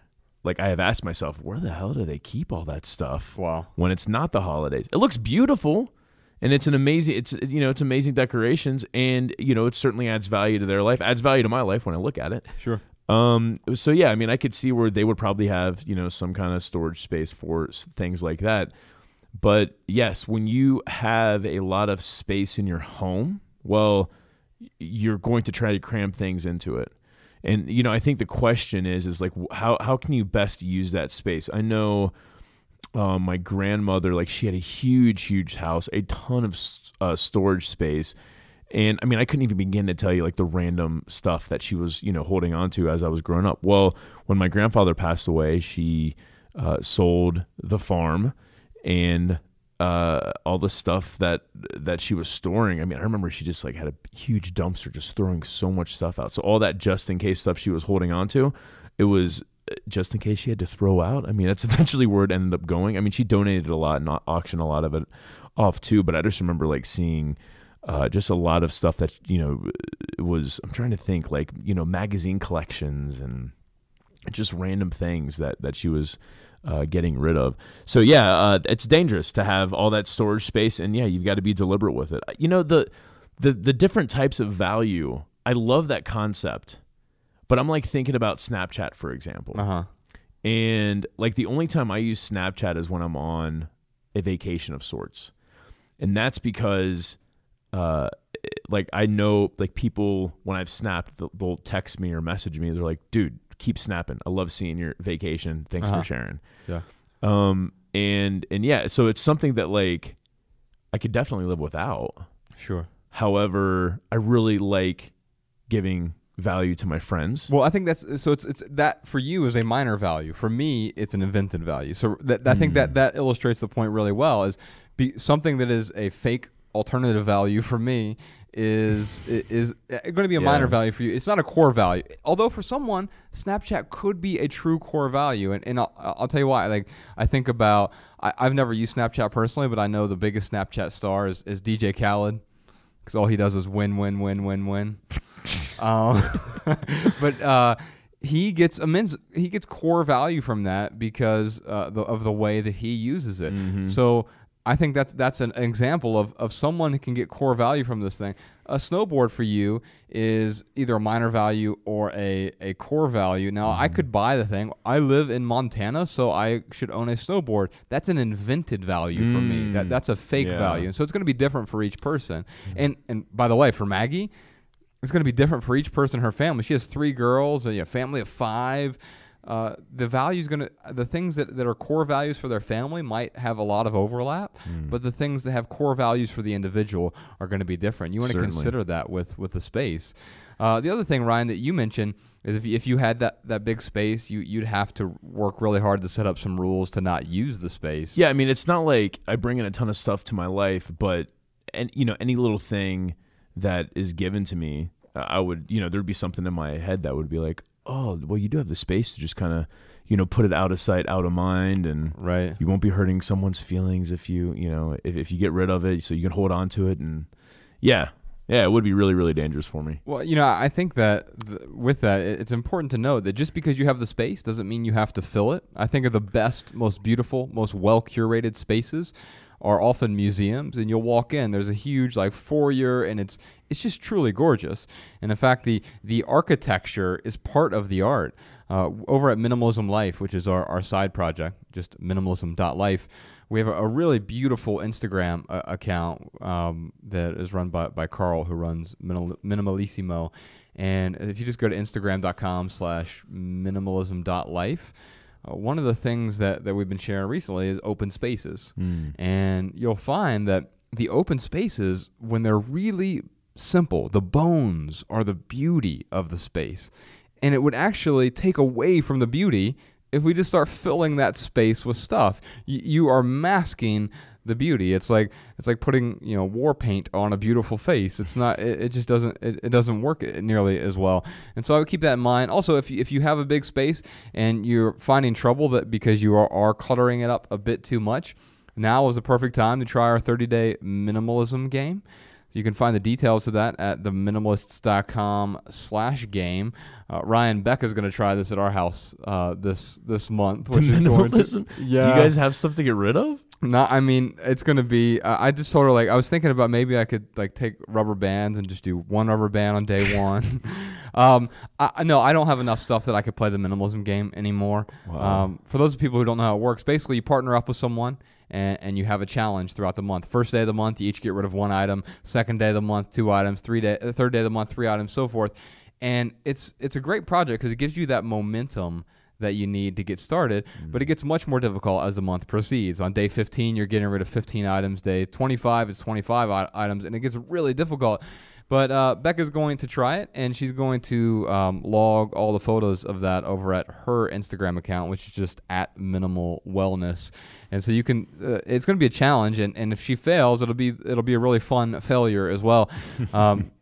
like, I have asked myself, where the hell do they keep all that stuff? Wow. When it's not the holidays, it looks beautiful, and it's amazing decorations, and it certainly adds value to their life, adds value to my life when I look at it. Sure. So yeah, I mean, I could see where they would probably have, some kind of storage space for things like that. But yes, when you have a lot of space in your home, well, you're going to try to cram things into it. And, I think the question is like, how can you best use that space? I know my grandmother, like, she had a huge house, a ton of storage space. And I mean, I couldn't even begin to tell you, like, the random stuff that she was, holding on to as I was growing up. Well, when my grandfather passed away, she sold the farm and all the stuff that she was storing. I mean, I remember she just, like, had a huge dumpster just throwing so much stuff out. So all that just in case stuff she was holding on to, it was just in case she had to throw out. I mean, that's eventually where it ended up going. I mean, she donated a lot and auctioned a lot of it off too, but I just remember, like, seeing just a lot of stuff that, was, I'm trying to think, like, magazine collections and just random things that she was getting rid of. So yeah, it's dangerous to have all that storage space, and yeah, you've got to be deliberate with it. The different types of value, I love that concept, but I'm, like, thinking about Snapchat, for example. And, like, the only time I use Snapchat is when I'm on a vacation of sorts, and that's because like, I know, like, people, when I've snapped, they'll text me or message me. They're like, dude, keep snapping. I love seeing your vacation. Thanks for sharing. Yeah. And yeah, so it's something that, like, I could definitely live without. Sure. However, I really like giving value to my friends. Well, I think it's that for you is a minor value. For me, it's an invented value. So I think that illustrates the point really well. Is something that is a fake alternative value for me is going to be a minor value for you. It's not a core value. Although for someone, Snapchat could be a true core value. And I'll tell you why. Like, I think about, I've never used Snapchat personally, but I know the biggest Snapchat star is DJ Khaled, because all he does is win. But he gets core value from that because of the way that he uses it. So I think that's an example of someone who can get core value from this thing. A snowboard for you is either a minor value or a core value. Now, I could buy the thing. I live in Montana, so I should own a snowboard. That's an invented value for me. That's a fake value. And so it's going to be different for each person. And by the way, for Maggie, it's going to be different for each person in her family. She has 3 girls, a family of 5. The value's the things that are core values for their family might have a lot of overlap, but the things that have core values for the individual are going to be different. You want to consider that with the space. The other thing, Ryan, that you mentioned is if you had that big space, you'd have to work really hard to set up some rules to not use the space. Yeah, I mean, it's not like I bring in a ton of stuff to my life, but any little thing that is given to me, I would, there'd be something in my head that would be like, oh, well, you do have the space to just kind of, put it out of sight, out of mind, and you won't be hurting someone's feelings if you get rid of it, so you can hold on to it. And yeah, it would be really, really dangerous for me. Well, I think that with that, it's important to know that just because you have the space doesn't mean you have to fill it. I think of the best, most beautiful, most well-curated spaces are often museums, and you'll walk in, there's a huge, like, foyer, and it's just truly gorgeous. And in fact, the architecture is part of the art. Over at Minimalism Life, which is our side project, just minimalism.life, we have a really beautiful Instagram account that is run by Carl, who runs Minimalissimo. And if you just go to instagram.com/minimalism.life, one of the things that we've been sharing recently is open spaces. And you'll find that the open spaces, when they're really simple, the bones are the beauty of the space. And it would actually take away from the beauty if we just start filling that space with stuff. You are masking the beauty. It's like putting war paint on a beautiful face. It's not. It just doesn't. It doesn't work nearly as well. And so I would keep that in mind. Also, if you have a big space and you're finding trouble because you are cluttering it up a bit too much, now is the perfect time to try our 30-day minimalism game. You can find the details of that at theminimalists.com/game. Ryan, Becca's going to try this at our house this month. The minimalism? Yeah. Do you guys have stuff to get rid of? No, I mean, it's going to be, I just sort of I was thinking about maybe I could take rubber bands and just do one rubber band on day one. No, I don't have enough stuff that I could play the minimalism game anymore. Wow. For those people who don't know how it works, basically you partner up with someone and you have a challenge throughout the month. First day of the month, you each get rid of one item. Second day of the month, 2 items. Third day of the month, 3 items, so forth. And it's a great project because it gives you that momentum that you need to get started, but it gets much more difficult as the month proceeds. On day 15, you're getting rid of 15 items. Day 25 is 25 items, and it gets really difficult. But Becca's going to try it, and she's going to log all the photos of that over at her Instagram account, which is just at Minimal Wellness. And so you can, it's going to be a challenge, and if she fails, it'll be a really fun failure as well.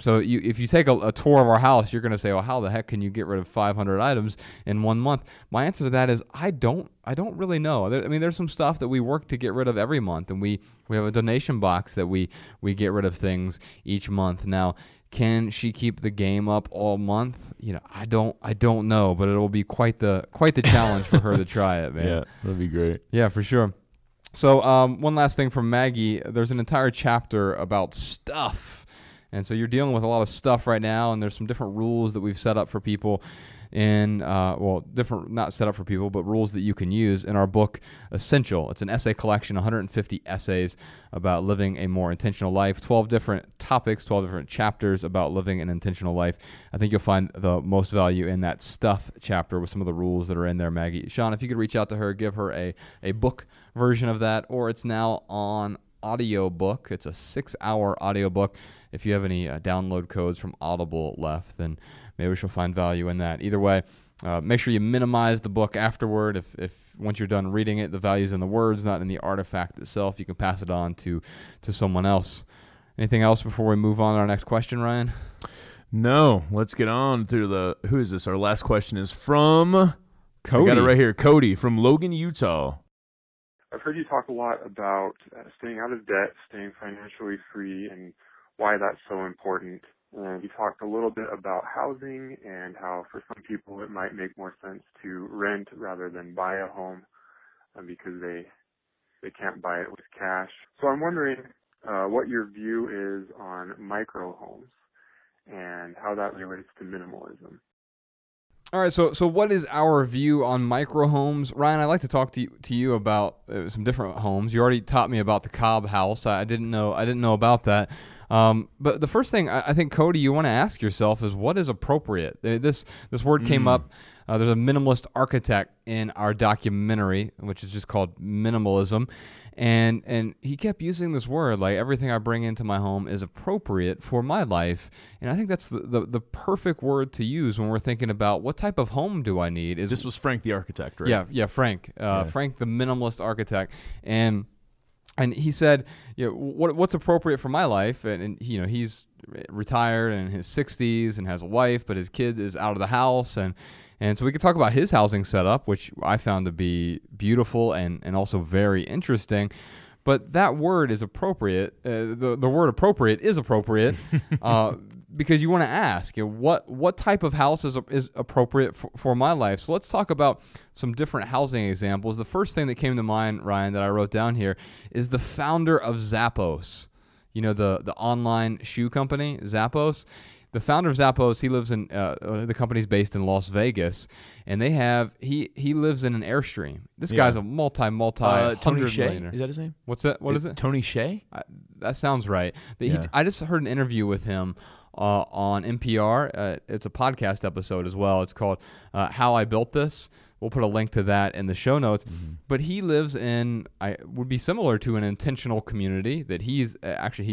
So if you take a tour of our house, you're going to say, well, how the heck can you get rid of 500 items in 1 month? My answer to that is I don't really know. I mean, there's some stuff that we work to get rid of every month, and we have a donation box that we get rid of things each month. Now, can she keep the game up all month? I don't know, but it'll be quite the challenge for her to try it, man. Yeah, that'd be great. Yeah, for sure. So one last thing from Maggie. There's an entire chapter about stuff. And so you're dealing with a lot of stuff right now, and there's some different rules that we've set up for people different, not set up for people, but rules that you can use in our book, Essential. It's an essay collection, 150 essays about living a more intentional life, 12 different topics, 12 different chapters about living an intentional life. I think you'll find the most value in that stuff chapter with some of the rules that are in there, Maggie. Sean, if you could reach out to her, give her a book version of that, or it's now on audiobook. It's a 6-hour audiobook. If you have any download codes from Audible left, then maybe she'll find value in that. Either way, make sure you minimize the book afterward. If once you're done reading it, the value's in the words, not in the artifact itself. You can pass it on to someone else. Anything else before we move on to our next question, Ryan? No. Let's get on to who is this? Our last question is from Cody. I got it right here. Cody from Logan, Utah. I've heard you talk a lot about staying out of debt, staying financially free, and why that's so important. And you talked a little bit about housing and how for some people it might make more sense to rent rather than buy a home because they can't buy it with cash. So I'm wondering what your view is on microhomes and how that relates to minimalism. All right, so what is our view on microhomes? Ryan, I'd like to talk to you about some different homes. You already taught me about the Cobb house. I didn't know about that. But the first thing I think, Cody, you want to ask yourself is what is appropriate? This word came up. There's a minimalist architect in our documentary, which is just called Minimalism. And he kept using this word, like everything I bring into my home is appropriate for my life. And I think that's the perfect word to use when we're thinking about what type of home do I need. This was Frank the architect, right? Yeah, Frank. Frank the minimalist architect. And he said, what's appropriate for my life? And he's retired and in his 60s and has a wife, but his kid is out of the house. And so we could talk about his housing setup, which I found to be beautiful and also very interesting. But that word is appropriate. The word appropriate is appropriate because you want to ask, what type of house is appropriate for my life? So let's talk about some different housing examples. The first thing that came to mind, Ryan, that I wrote down here is the founder of Zappos. The online shoe company, Zappos. The founder of Zappos, he lives in the company's based in Las Vegas, and he lives in an Airstream. This guy's a multi Tony Hsieh, millionaire. is that his name? What's that? What is it? Tony Hsieh? That sounds right. I just heard an interview with him on NPR. It's a podcast episode as well. It's called How I Built This. We'll put a link to that in the show notes. Mm-hmm. But he lives would be similar to an intentional community that he's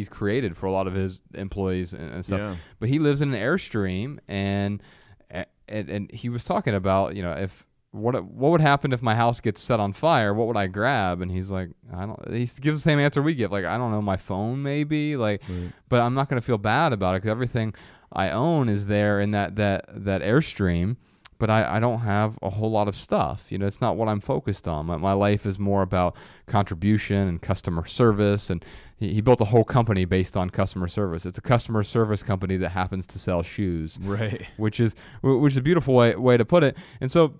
created for a lot of his employees and stuff. Yeah. But he lives in an Airstream, and he was talking about, what would happen if my house gets set on fire? What would I grab? And he's like, he gives the same answer we give. Like, I don't know, my phone maybe. Like, right. But I'm not going to feel bad about it because everything I own is there in that Airstream. but I don't have a whole lot of stuff. You know, it's not what I'm focused on. My life is more about contribution and customer service. And he built a whole company based on customer service. It's a customer service company that happens to sell shoes, Right. which is a beautiful way to put it. And so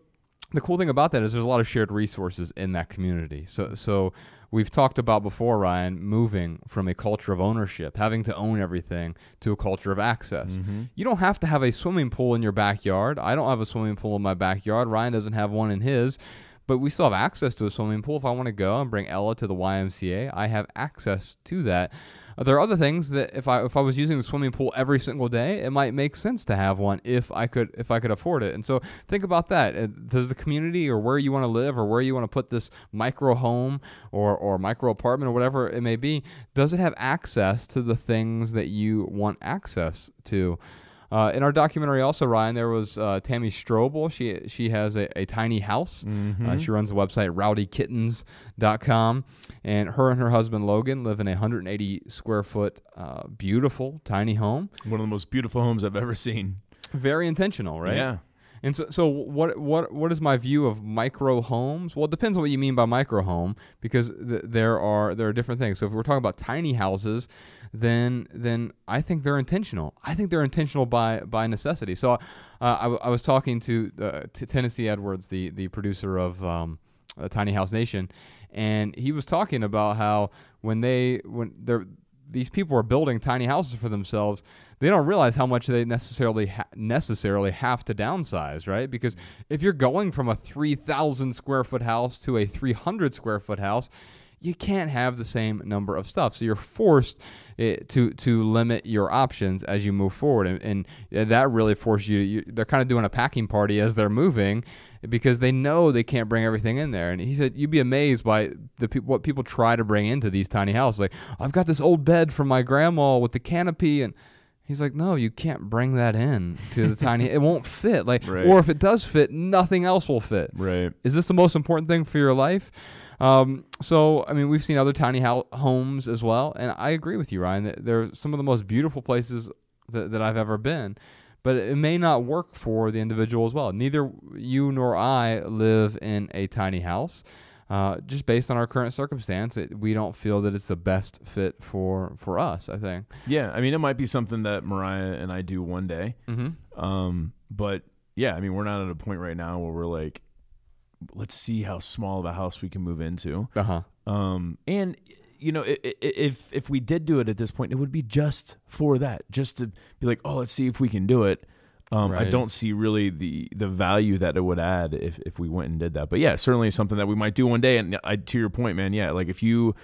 the cool thing about that is there's a lot of shared resources in that community. So we've talked about before, Ryan, moving from a culture of ownership, having to own everything, to a culture of access. Mm-hmm. You don't have to have a swimming pool in your backyard. I don't have a swimming pool in my backyard. Ryan doesn't have one in his. But we still have access to a swimming pool. If I want to go and bring Ella to the YMCA, I have access to that. There are other things that if I was using the swimming pool every single day, it might make sense to have one if I could afford it. And so think about that. Does the community or where you want to live or where you want to put this micro home or micro apartment or whatever it may be, does it have access to the things that you want access to? In our documentary also, Ryan, there was Tammy Strobel. She has a tiny house. Mm-hmm. She runs the website rowdykittens.com. And her husband, Logan, live in a 180 square foot beautiful tiny home. One of the most beautiful homes I've ever seen. Very intentional, right? Yeah. And so what is my view of micro homes? Well, it depends on what you mean by micro home, because there are different things. So if we're talking about tiny houses, then I think they're intentional. I think they're intentional by necessity. So I was talking to Tennessee Edwards, the producer of Tiny House Nation, and he was talking about how when these people are building tiny houses for themselves, they don't realize how much they necessarily have to downsize, right? Because if you're going from a 3,000 square foot house to a 300 square foot house, you can't have the same number of stuff. So you're forced to limit your options as you move forward. And that really forces you. They're kind of doing a packing party as they're moving because they know they can't bring everything in there. And he said, you'd be amazed by what people try to bring into these tiny houses. Like, I've got this old bed from my grandma with the canopy, and he's like, no, you can't bring that in to the tiny. It won't fit. Like, right. Or if it does fit, nothing else will fit. Right. Is this the most important thing for your life? So, I mean, we've seen other tiny homes as well, and I agree with you, Ryan, that they're some of the most beautiful places that I've ever been, but it may not work for the individual as well. Neither you nor I live in a tiny house. Just based on our current circumstance, we don't feel that it's the best fit for us, I think. Yeah, I mean, it might be something that Mariah and I do one day. Mm-hmm. But, yeah, I mean, we're not at a point right now where we're like, let's see how small of a house we can move into. Uh-huh. And, you know, if we did do it at this point, it would be just for that, just to be like, oh, let's see if we can do it. Right. I don't see really the value that it would add if we went and did that. But yeah, certainly something that we might do one day. And to your point, man, yeah, like if you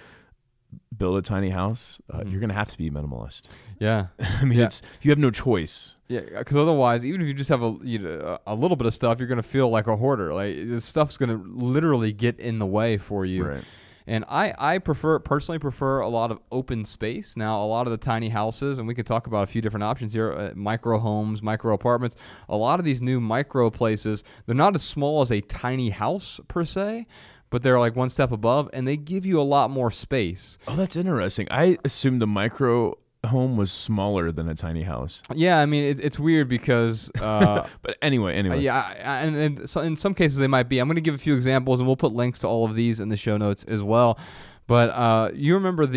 build a tiny house, you're going to have to be minimalist. Yeah. I mean, you have no choice. Yeah, because otherwise, even if you just have a little bit of stuff, you're going to feel like a hoarder. Like, this stuff's going to literally get in the way for you. Right. And I personally prefer a lot of open space. Now, a lot of the tiny houses, and we could talk about a few different options here, micro homes, micro apartments, a lot of these new micro places, they're not as small as a tiny house per se, but they're like one step above, and they give you a lot more space. Oh, that's interesting. I assumed the micro home was smaller than a tiny house. Yeah, I mean, it's weird because... but anyway. Yeah, and so in some cases they might be. I'm going to give a few examples, and we'll put links to all of these in the show notes as well. But you remember so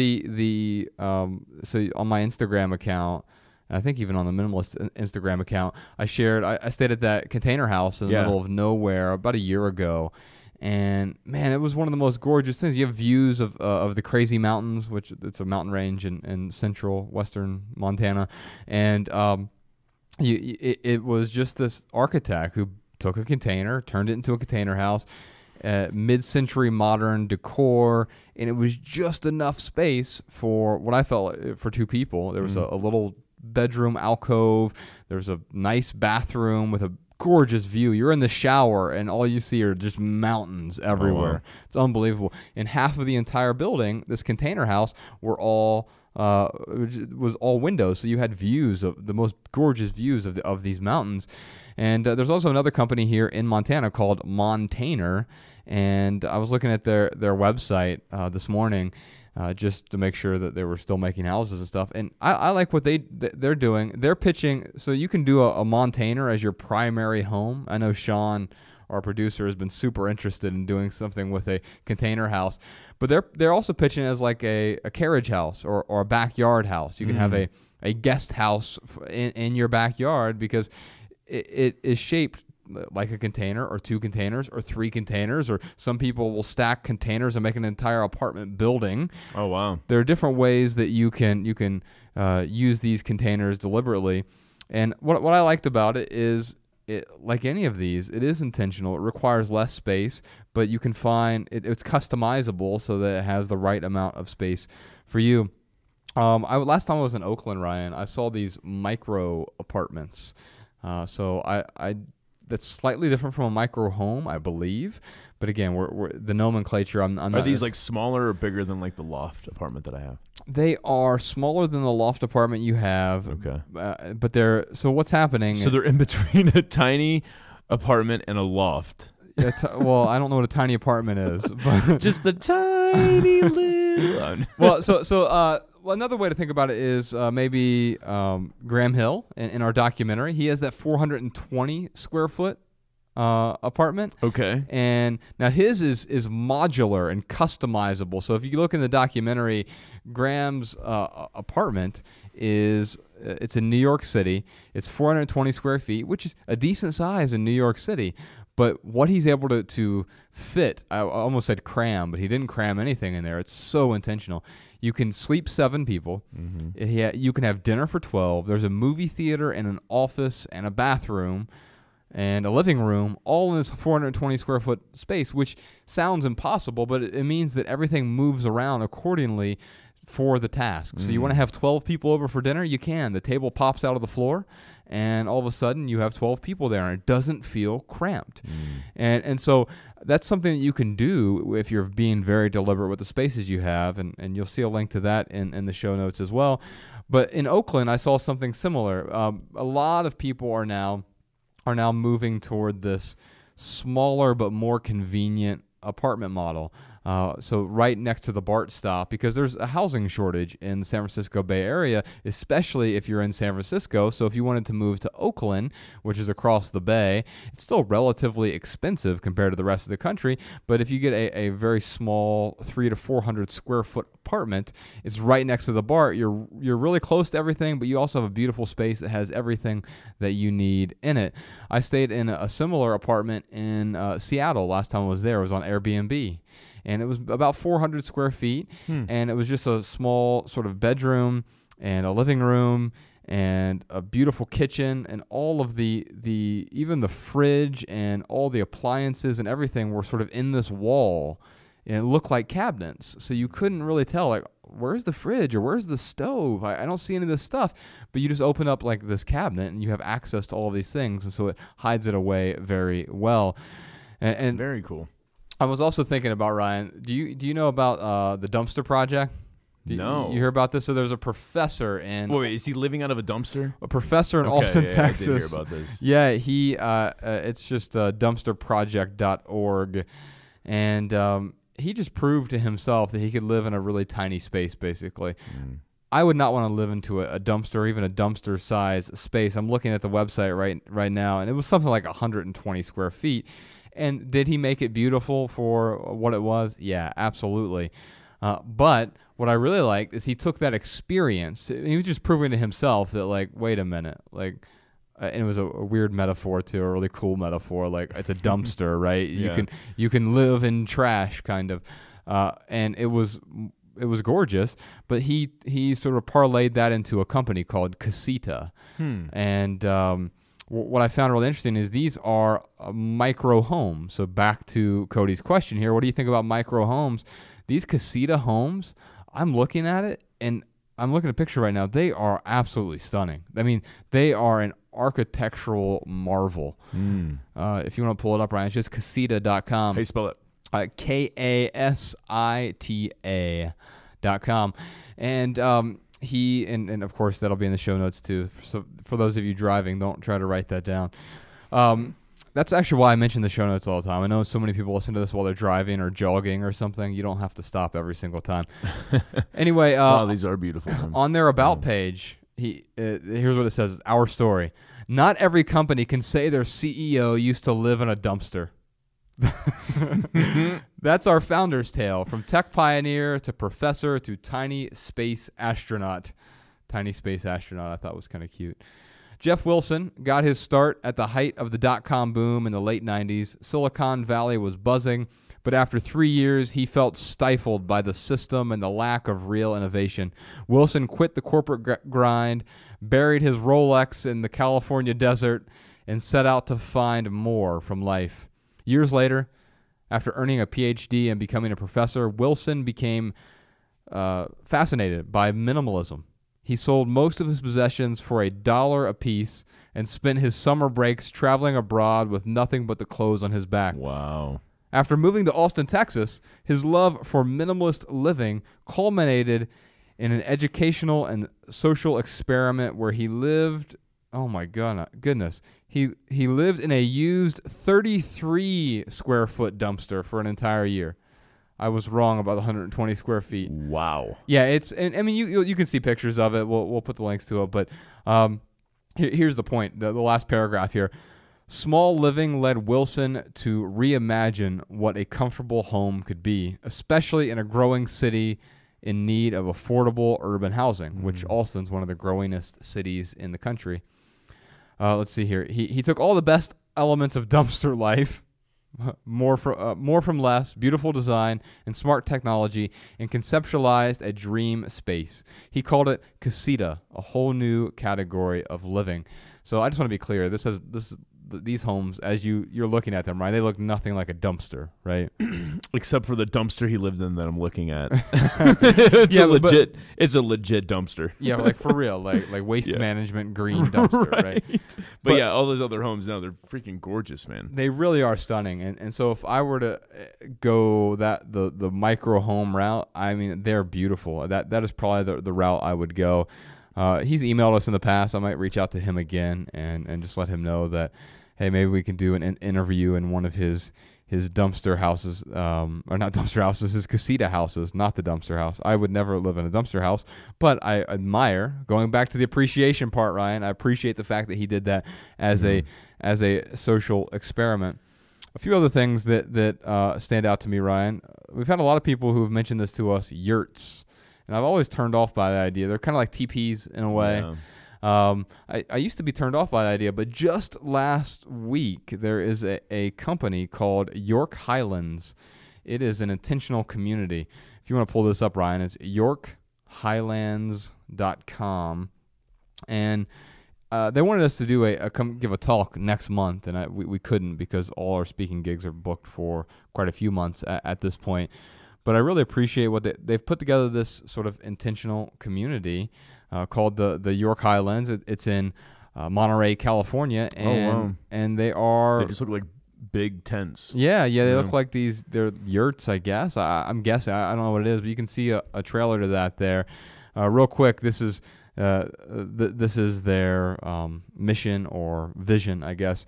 on my Instagram account, I think even on the Minimalist Instagram account, I stayed at that container house in the middle of nowhere about a year ago. And man, it was one of the most gorgeous things. You have views of the Crazy Mountains, which it's a mountain range in central western Montana, and it was just this architect who took a container, turned it into a container house, mid-century modern decor, and it was just enough space for what I felt like for two people. There was a little bedroom alcove. There was a nice bathroom with a gorgeous view. You're in the shower and all you see are just mountains everywhere. Oh, wow. It's unbelievable. And half of the entire building, this container house, was all windows. So you had views of the most gorgeous views of these mountains. And there's also another company here in Montana called Montainer. And I was looking at their website this morning. just to make sure that they were still making houses and stuff. And I like what they're doing. They're pitching, so you can do a Montana as your primary home. I know Sean, our producer, has been super interested in doing something with a container house, but they're also pitching as like a carriage house or a backyard house. You can have a guest house in your backyard because it is shaped like a container or 2 containers or 3 containers, or some people will stack containers and make an entire apartment building. Oh, wow. There are different ways that you can use these containers deliberately. And what I liked about it is, like any of these, it is intentional. It requires less space, but you can find it's customizable so that it has the right amount of space for you. Last time I was in Oakland, Ryan, I saw these micro apartments. So that's slightly different from a micro home, I believe. But again, we're the nomenclature. Are these like smaller or bigger than like the loft apartment that I have? They are smaller than the loft apartment you have. Okay. But so what's happening? So they're in between a tiny apartment and a loft. Well, I don't know what a tiny apartment is, but just a tiny little. Well, another way to think about it is maybe Graham Hill in our documentary. He has that 420 square foot apartment. Okay. And now his is modular and customizable. So if you look in the documentary, Graham's apartment it's in New York City. It's 420 square feet, which is a decent size in New York City. But what he's able to fit, I almost said cram, but he didn't cram anything in there. It's so intentional. You can sleep 7 people. You can have dinner for 12. There's a movie theater and an office and a bathroom and a living room, all in this 420 square foot space, which sounds impossible, but it means that everything moves around accordingly for the task. So you want to have 12 people over for dinner? You can. The table pops out of the floor, and all of a sudden you have 12 people there, and it doesn't feel cramped. And so that's something that you can do if you're being very deliberate with the spaces you have, and you'll see a link to that in the show notes as well. But in Oakland, I saw something similar. A lot of people are now moving toward this smaller but more convenient apartment model. So right next to the BART stop, because there's a housing shortage in the San Francisco Bay Area, especially if you're in San Francisco. So if you wanted to move to Oakland, which is across the bay, it's still relatively expensive compared to the rest of the country. But if you get a very small 300 to 400 square foot apartment, it's right next to the BART. You're really close to everything, but you also have a beautiful space that has everything that you need in it. I stayed in a similar apartment in Seattle last time I was there. It was on Airbnb. And it was about 400 square feet, and it was just a small sort of bedroom and a living room and a beautiful kitchen, and all of even the fridge and all the appliances and everything were sort of in this wall, and it looked like cabinets. So you couldn't really tell, like, where's the fridge or where's the stove? I don't see any of this stuff. But you just open up like this cabinet, and you have access to all of these things, and so it hides it away very well. And very cool. I was also thinking about, Ryan, do you know about the dumpster project? No. You hear about this? So there's a professor in... Wait, is he living out of a dumpster? A professor in Austin, Texas. I did hear about this. Yeah, it's just dumpsterproject.org. And he just proved to himself that he could live in a really tiny space, basically. I would not want to live into a dumpster or even a dumpster size space. I'm looking at the website right now, and it was something like 120 square feet. And did he make it beautiful for what it was? Yeah, absolutely. But what I really liked is he took that experience. He was just proving to himself that, like, wait a minute, like, and it was a weird metaphor too, a really cool metaphor. Like, it's a dumpster, right? Yeah. You can live in trash, kind of. And it was gorgeous. But he sort of parlayed that into a company called Casita, and what I found really interesting is these are micro homes. So back to Cody's question here, what do you think about micro homes? These Casita homes, I'm looking at it, and I'm looking at a picture right now. They are absolutely stunning. I mean, they are an architectural marvel. If you want to pull it up, Ryan, it's just casita.com. How do you spell it? Kasita.com. And and of course that'll be in the show notes too. So for those of you driving, don't try to write that down. That's actually why I mention the show notes all the time. I know so many people listen to this while they're driving or jogging or something. You don't have to stop every single time. Anyway, wow, these are beautiful. On their About page, here's what it says. Our story. Not every company can say their CEO used to live in a dumpster. That's our founder's tale, from tech pioneer to professor to tiny space astronaut. Tiny space astronaut, I thought was kind of cute. Jeff Wilson got his start at the height of the dot-com boom in the late 90s. Silicon Valley was buzzing, but after 3 years, he felt stifled by the system and the lack of real innovation. Wilson quit the corporate grind, buried his Rolex in the California desert, and set out to find more from life. Years later, after earning a PhD and becoming a professor, Wilson became fascinated by minimalism. He sold most of his possessions for $1 a piece and spent his summer breaks traveling abroad with nothing but the clothes on his back. Wow. After moving to Austin, Texas, his love for minimalist living culminated in an educational and social experiment where he lived, oh my goodness, he lived in a used 33 square foot dumpster for an entire year. I was wrong about the 120 square feet. Wow. Yeah, and I mean, you can see pictures of it. We'll put the links to it. But here's the point, the last paragraph here. Small living led Wilson to reimagine what a comfortable home could be, especially in a growing city in need of affordable urban housing, which Austin's one of the growingest cities in the country. Let's see here. He took all the best elements of dumpster life, more from less, beautiful design, and smart technology, and conceptualized a dream space. He called it casita, a whole new category of living. So I just want to be clear. These homes, as you're looking at them, right? They look nothing like a dumpster, right? Except for the dumpster he lived in that I'm looking at. It's a legit dumpster. Yeah, like for real, like waste management green dumpster, right? But yeah, all those other homes now, they're freaking gorgeous, man. They really are stunning. And so if I were to go the micro home route, I mean, they're beautiful. That is probably the route I would go. He's emailed us in the past. I might reach out to him again and just let him know that, hey, maybe we can do an interview in one of his dumpster houses, or not dumpster houses, his casita houses, not the dumpster house. I would never live in a dumpster house, but I admire, going back to the appreciation part, Ryan, I appreciate the fact that he did that as a social experiment. A few other things that stand out to me, Ryan. We've had a lot of people who have mentioned this to us, yurts. And I've always turned off by the idea. They're kind of like teepees in a way. Yeah. I used to be turned off by the idea, but just last week there is a company called York Highlands. It is an intentional community. If you want to pull this up, Ryan, it's yorkhighlands.com. And they wanted us to do give a talk next month, and we couldn't because all our speaking gigs are booked for quite a few months at this point. But I really appreciate what they've put together, this sort of intentional community called the York Highlands. It's in Monterey, California, and they just look like big tents. Yeah, they look like they're yurts, I guess. I'm guessing. I don't know what it is, but you can see a trailer to that there. Real quick, this is their mission or vision, I guess.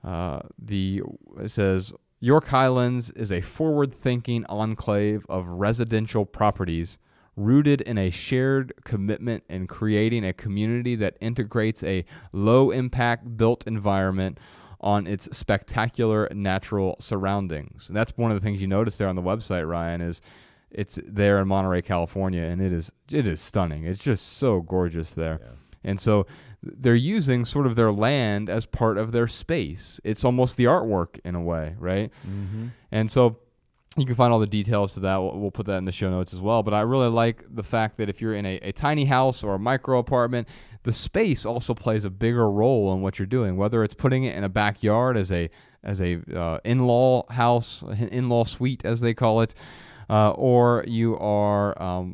It says, York Highlands is a forward-thinking enclave of residential properties rooted in a shared commitment in creating a community that integrates a low-impact built environment on its spectacular natural surroundings. And that's one of the things you notice there on the website, Ryan, is it's there in Monterey, California, and it is stunning. It's just so gorgeous there. Yeah. And so they're using sort of their land as part of their space. It's almost the artwork in a way, right? Mm-hmm. And so you can find all the details to that. We'll put that in the show notes as well. But I really like the fact that if you're in a tiny house or a micro apartment, the space also plays a bigger role in what you're doing, whether it's putting it in a backyard as a in-law house, in-law suite as they call it, or you are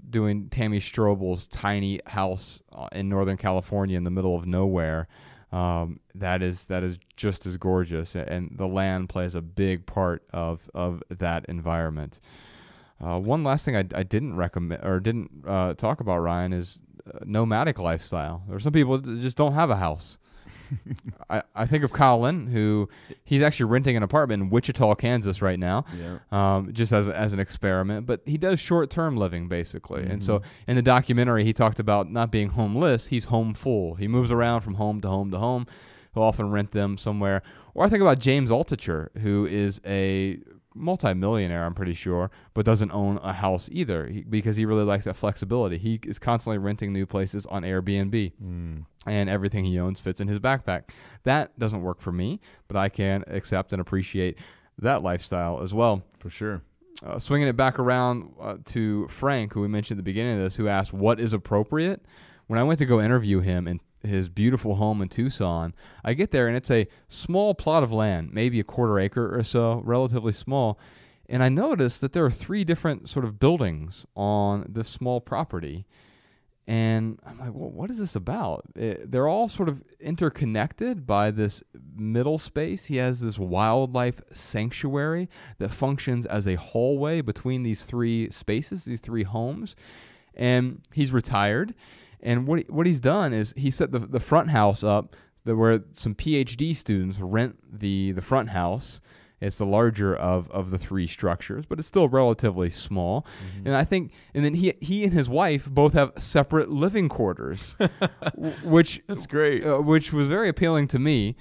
doing Tammy Strobel's tiny house in Northern California in the middle of nowhere. That is just as gorgeous, and the land plays a big part of that environment. One last thing I didn't recommend or didn't talk about, Ryan, is nomadic lifestyle. There are some people that just don't have a house. I think of Colin, who he's actually renting an apartment in Wichita, Kansas right now, just as an experiment. But he does short-term living, basically. And so in the documentary, he talked about not being homeless. He's home full. He moves around from home to home to home. He'll often rent them somewhere. Or I think about James Altucher, who is a multi-millionaire, I'm pretty sure, but doesn't own a house either because he really likes that flexibility. He is constantly renting new places on Airbnb, and everything he owns fits in his backpack. That doesn't work for me, but I can accept and appreciate that lifestyle as well. For sure. Swinging it back around to Frank, who we mentioned at the beginning of this, who asked what is appropriate. When I went to go interview him in his beautiful home in Tucson, I get there and it's a small plot of land, maybe a quarter acre or so, relatively small. And I noticed that there are 3 different sort of buildings on this small property. And I'm like, well, what is this about? They're all sort of interconnected by this middle space. He has this wildlife sanctuary that functions as a hallway between these 3 spaces, these 3 homes. And he's retired. And what he's done is he set the front house up where some PhD students rent the front house. It's the larger of the 3 structures, but it's still relatively small. And I think, and then he and his wife both have separate living quarters, which that's great. Which was very appealing to me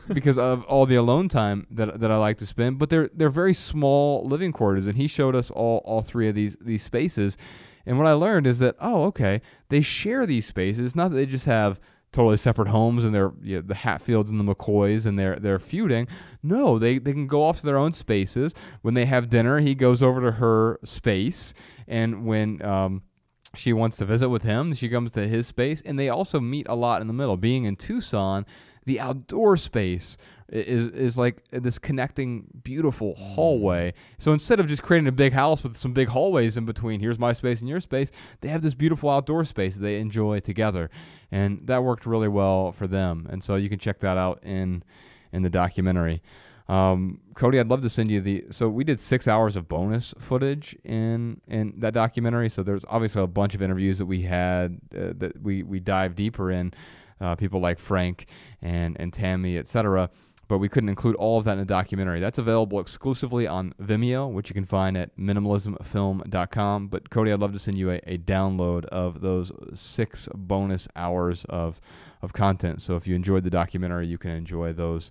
because of all the alone time that I like to spend. But they're very small living quarters, and he showed us all 3 of these spaces. And what I learned is that, okay, they share these spaces. Not that they just have totally separate homes and they're the Hatfields and the McCoys and they're feuding. No, they can go off to their own spaces. When they have dinner, he goes over to her space. And when she wants to visit with him, she comes to his space. And they also meet a lot in the middle. Being in Tucson, the outdoor space is like this connecting beautiful hallway. So instead of just creating a big house with some big hallways in between, here's my space and your space, they have this beautiful outdoor space that they enjoy together. And that worked really well for them. And so you can check that out in the documentary. Cody, I'd love to send you so we did 6 hours of bonus footage in that documentary. So there's obviously a bunch of interviews that we had that we dive deeper in, people like Frank and Tammy, etc. But we couldn't include all of that in the documentary. That's available exclusively on Vimeo, which you can find at minimalismfilm.com. But Cody, I'd love to send you a download of those 6 bonus hours of content. So if you enjoyed the documentary, you can enjoy those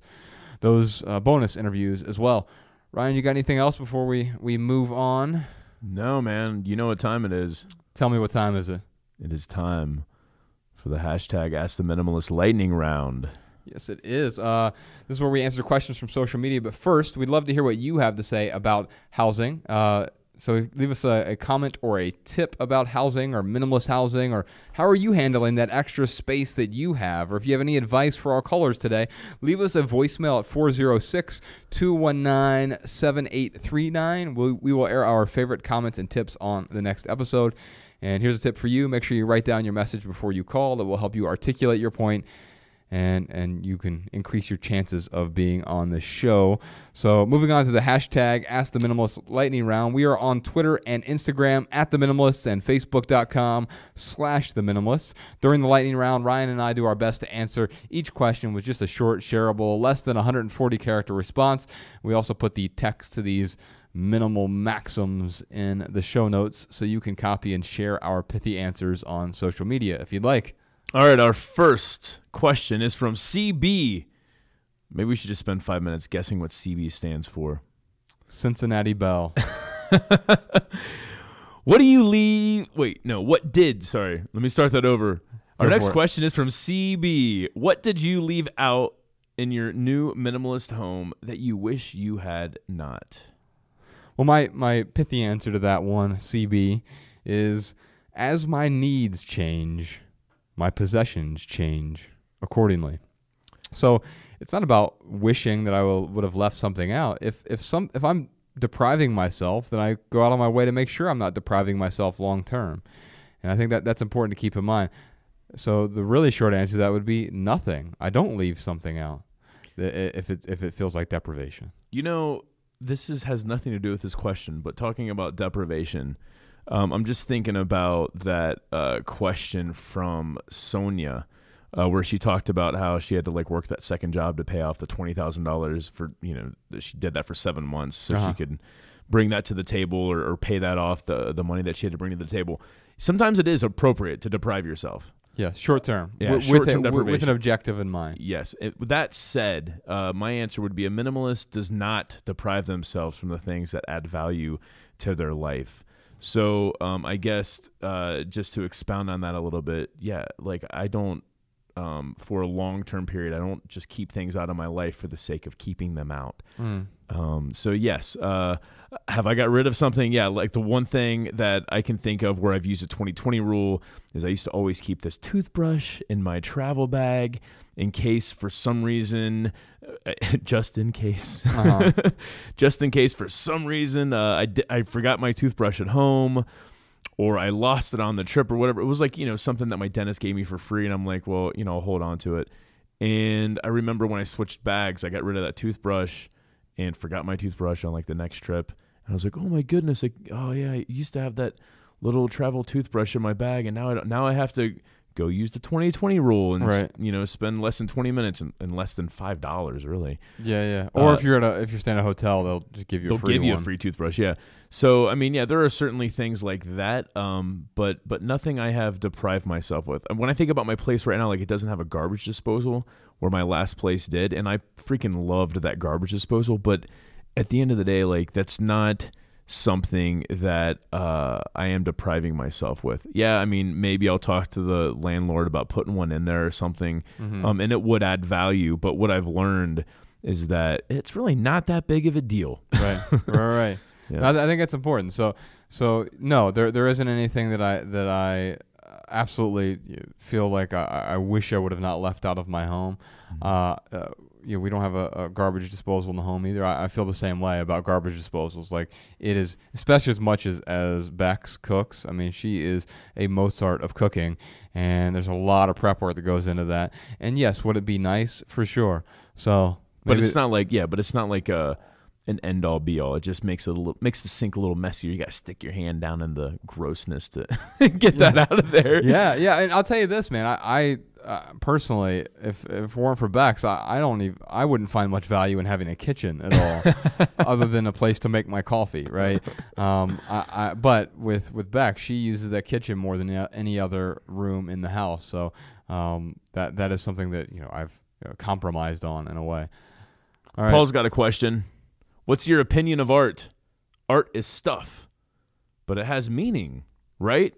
bonus interviews as well. Ryan, you got anything else before we move on? No, man. You know what time it is. Tell me, what time is it? It is time for the hashtag Ask the Minimalist lightning round. Yes, it is. This is where we answer questions from social media. But first, we'd love to hear what you have to say about housing. So leave us a comment or a tip about housing or minimalist housing, or how are you handling that extra space that you have? Or if you have any advice for our callers today, leave us a voicemail at 406-219-7839. We will air our favorite comments and tips on the next episode. And here's a tip for you. Make sure you write down your message before you call. That will help you articulate your point, and you can increase your chances of being on the show. So moving on to the hashtag Ask the Minimalist lightning round. We are on Twitter and Instagram at The Minimalists and Facebook.com/The Minimalists. During the lightning round, Ryan and I do our best to answer each question with just a short, shareable, less than 140 character response. We also put the text to these minimal maxims in the show notes so you can copy and share our pithy answers on social media if you'd like. All right, our first question is from CB. Maybe we should just spend 5 minutes guessing what CB stands for. Cincinnati Bell. What did, sorry, let me start that over. Our next question is from CB. What did you leave out in your new minimalist home that you wish you had not? Well, my pithy answer to that one, CB, is as my needs change, my possessions change accordingly. So it's not about wishing that I would have left something out. If I'm depriving myself, then I go out on my way to make sure I'm not depriving myself long term. And I think that's important to keep in mind. So the really short answer to that would be nothing. I don't leave something out if it feels like deprivation. You know, this has nothing to do with this question, but talking about deprivation, I'm just thinking about that question from Sonia where she talked about how she had to like work that second job to pay off the $20,000 for, she did that for 7 months so she could bring that to the table or pay that off, the money that she had to bring to the table. Sometimes it is appropriate to deprive yourself. Yeah, short term. Yeah, short-term deprivation. With an objective in mind. Yes. With that said, my answer would be a minimalist does not deprive themselves from the things that add value to their life. So I guess just to expound on that a little bit, like I don't, for a long-term period, I don't just keep things out of my life for the sake of keeping them out. So yes, have I got rid of something? Yeah, like the one thing that I can think of where I've used a 20/20 rule is I used to always keep this toothbrush in my travel bag in case for some reason, just in case, just in case for some reason I forgot my toothbrush at home, or I lost it on the trip or whatever. It was like, something that my dentist gave me for free. And I'm like, well, I'll hold on to it. And I remember when I switched bags, I got rid of that toothbrush and forgot my toothbrush on like the next trip. And I was like, oh my goodness. Like, oh yeah, I used to have that little travel toothbrush in my bag. And now I have to go use the 20/20 rule and, spend less than 20 minutes and less than $5 really. Yeah. Or if you're staying at a hotel, they'll just give you a free one. They'll give you a free toothbrush. Yeah. So, I mean, there are certainly things like that. But nothing I have deprived myself with. And when I think about my place right now, like it doesn't have a garbage disposal where my last place did. And I freaking loved that garbage disposal. But at the end of the day, like that's not something that I am depriving myself with. Yeah, I mean, maybe I'll talk to the landlord about putting one in there or something, and it would add value. But what I've learned is that it's really not that big of a deal. Right. Yeah. I think that's important. So no, there isn't anything that I absolutely feel like I wish I would have not left out of my home. We don't have a garbage disposal in the home either. I feel the same way about garbage disposals. Like it is, especially as much as Bex cooks. I mean, she is a Mozart of cooking, and there's a lot of prep work that goes into that. And yes, would it be nice? For sure. So, but it's not like an end all be all. It just makes the sink a little messier. You got to stick your hand down in the grossness to get that out of there. Yeah. And I'll tell you this, man. I personally, if it weren't for Bex, I wouldn't find much value in having a kitchen at all, other than a place to make my coffee, right? But with Bex, she uses that kitchen more than any other room in the house. So that is something that I've compromised on in a way. All right. Paul's got a question. What's your opinion of art? Art is stuff, but it has meaning, right?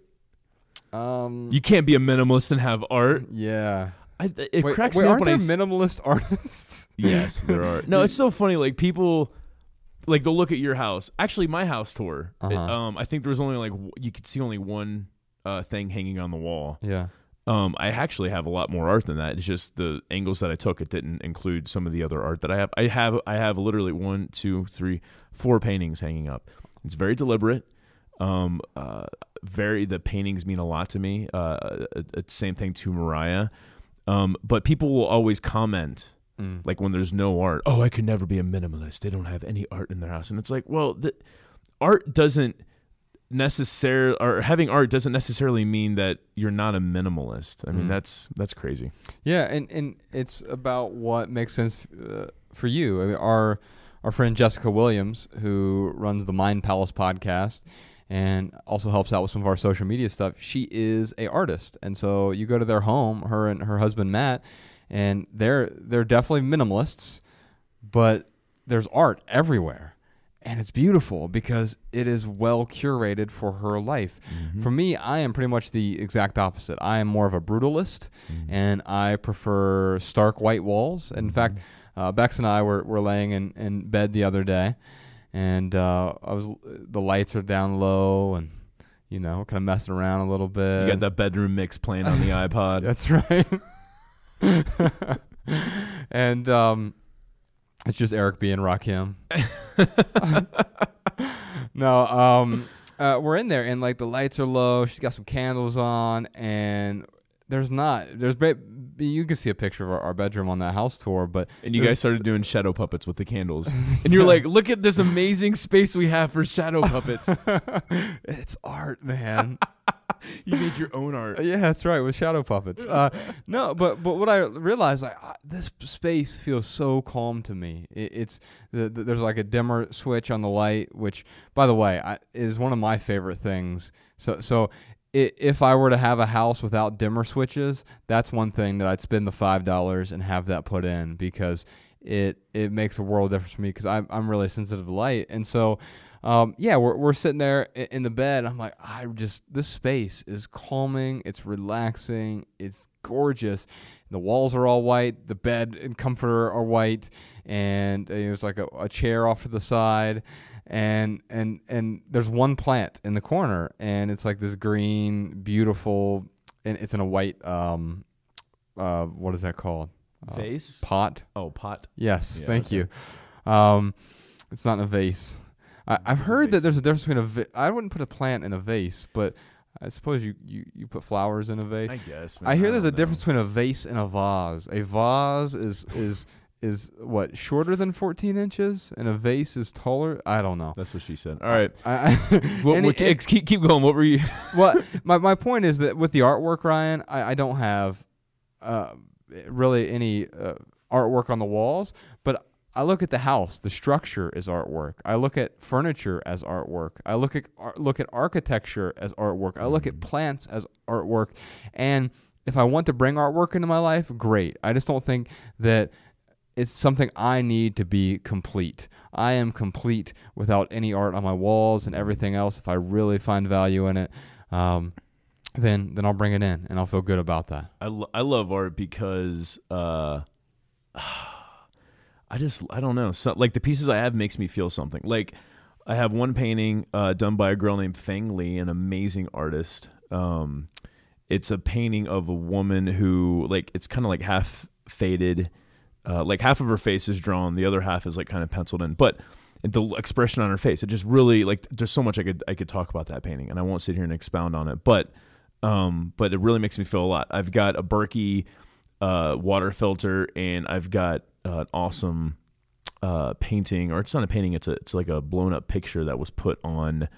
You can't be a minimalist and have art. Yeah. It cracks me up when there minimalist artists? Yes, there are. No, it's so funny. Like people, like they'll look at your house. Actually, my house tour. I think there was only you could see only one thing hanging on the wall. Yeah. I actually have a lot more art than that. It's just the angles that I took. It didn't include some of the other art that I have. I have literally 1, 2, 3, 4 paintings hanging up. It's very deliberate. The paintings mean a lot to me. Same thing to Mariah. But people will always comment, like when there's no art, oh, I could never be a minimalist. They don't have any art in their house. And it's like, well, art doesn't necessarily, or having art doesn't necessarily mean that you're not a minimalist. I mean, that's crazy. Yeah. And it's about what makes sense for you. I mean, our friend Jessica Williams, who runs the Mind Palace podcast, and also helps out with some of our social media stuff. She is a artist, and so you go to their home, her and her husband Matt, and they're definitely minimalists, but there's art everywhere, and it's beautiful because it is well curated for her life. For me, I am pretty much the exact opposite. I am more of a brutalist, and I prefer stark white walls. In fact, Bex and I were laying in bed the other day. And the lights are down low, and kind of messing around a little bit. You got that bedroom mix playing on the iPod. That's right. And it's just Eric B and Rakim. No, we're in there, and like the lights are low. She's got some candles on, and you can see a picture of our bedroom on that house tour, and you guys started doing shadow puppets with the candles, and you're like, look at this amazing space we have for shadow puppets. It's art, man. You made your own art. Yeah, that's right, with shadow puppets. No, but what I realized, this space feels so calm to me. It's there's like a dimmer switch on the light, which, by the way, is one of my favorite things. So if I were to have a house without dimmer switches, that's one thing that I'd spend the $5 and have that put in, because it makes a world of difference for me, because I'm really sensitive to light. And so we're sitting there in the bed. I'm like, this space is calming. It's relaxing. It's gorgeous. The walls are all white. The bed and comforter are white, and there's like a chair off to the side, and there's one plant in the corner, and it's like this green, beautiful, and it's in a white what is that called? Vase? Pot. Oh, pot. Yes, Yeah, thank okay. you. It's not in a vase. I've heard that there's a difference between I wouldn't put a plant in a vase, but I suppose you put flowers in a vase. I guess. Man, I hear there's a don't know. difference between a vase and a vase. A vase is what, shorter than 14 inches, and a vase is taller. I don't know. That's what she said. All right. Keep going. What were you? What my point is that with the artwork, Ryan, I don't have really any artwork on the walls, but I look at the house. The structure is artwork. I look at furniture as artwork. I look at architecture as artwork. I look at plants as artwork. And if I want to bring artwork into my life, great. I just don't think that it's something I need to be complete. I am complete without any art on my walls and everything else. If I really find value in it, then I'll bring it in, and I'll feel good about that. I love art because I don't know. So, like, the pieces I have makes me feel something. Like, I have one painting done by a girl named Feng Li, an amazing artist. It's a painting of a woman who, like, it's kind of like half faded. Like, half of her face is drawn, the other half is like kind of penciled in. But the expression on her face, it just really, like, there's so much I could talk about that painting, and I won't sit here and expound on it. But it really makes me feel a lot. I've got a Berkey water filter, and I've got an awesome painting, or it's not a painting, it's like a blown up picture that was put on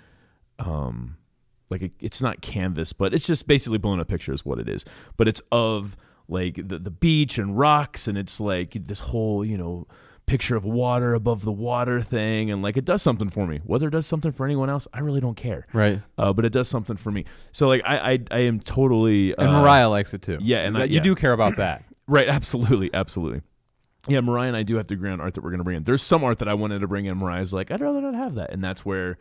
it's not canvas, but it's just basically blown up picture is what it is. But it's of like the beach and rocks, and it's like this whole, picture of water above the water thing, and like it does something for me. Whether it does something for anyone else, I really don't care. Right. But it does something for me. So like I am totally and Mariah likes it too. Yeah, and you do care about that. Right, absolutely. Yeah, Mariah and I do have to agree on art that we're going to bring in. There's some art that I wanted to bring in. Mariah's like, I'd rather not have that, and that's where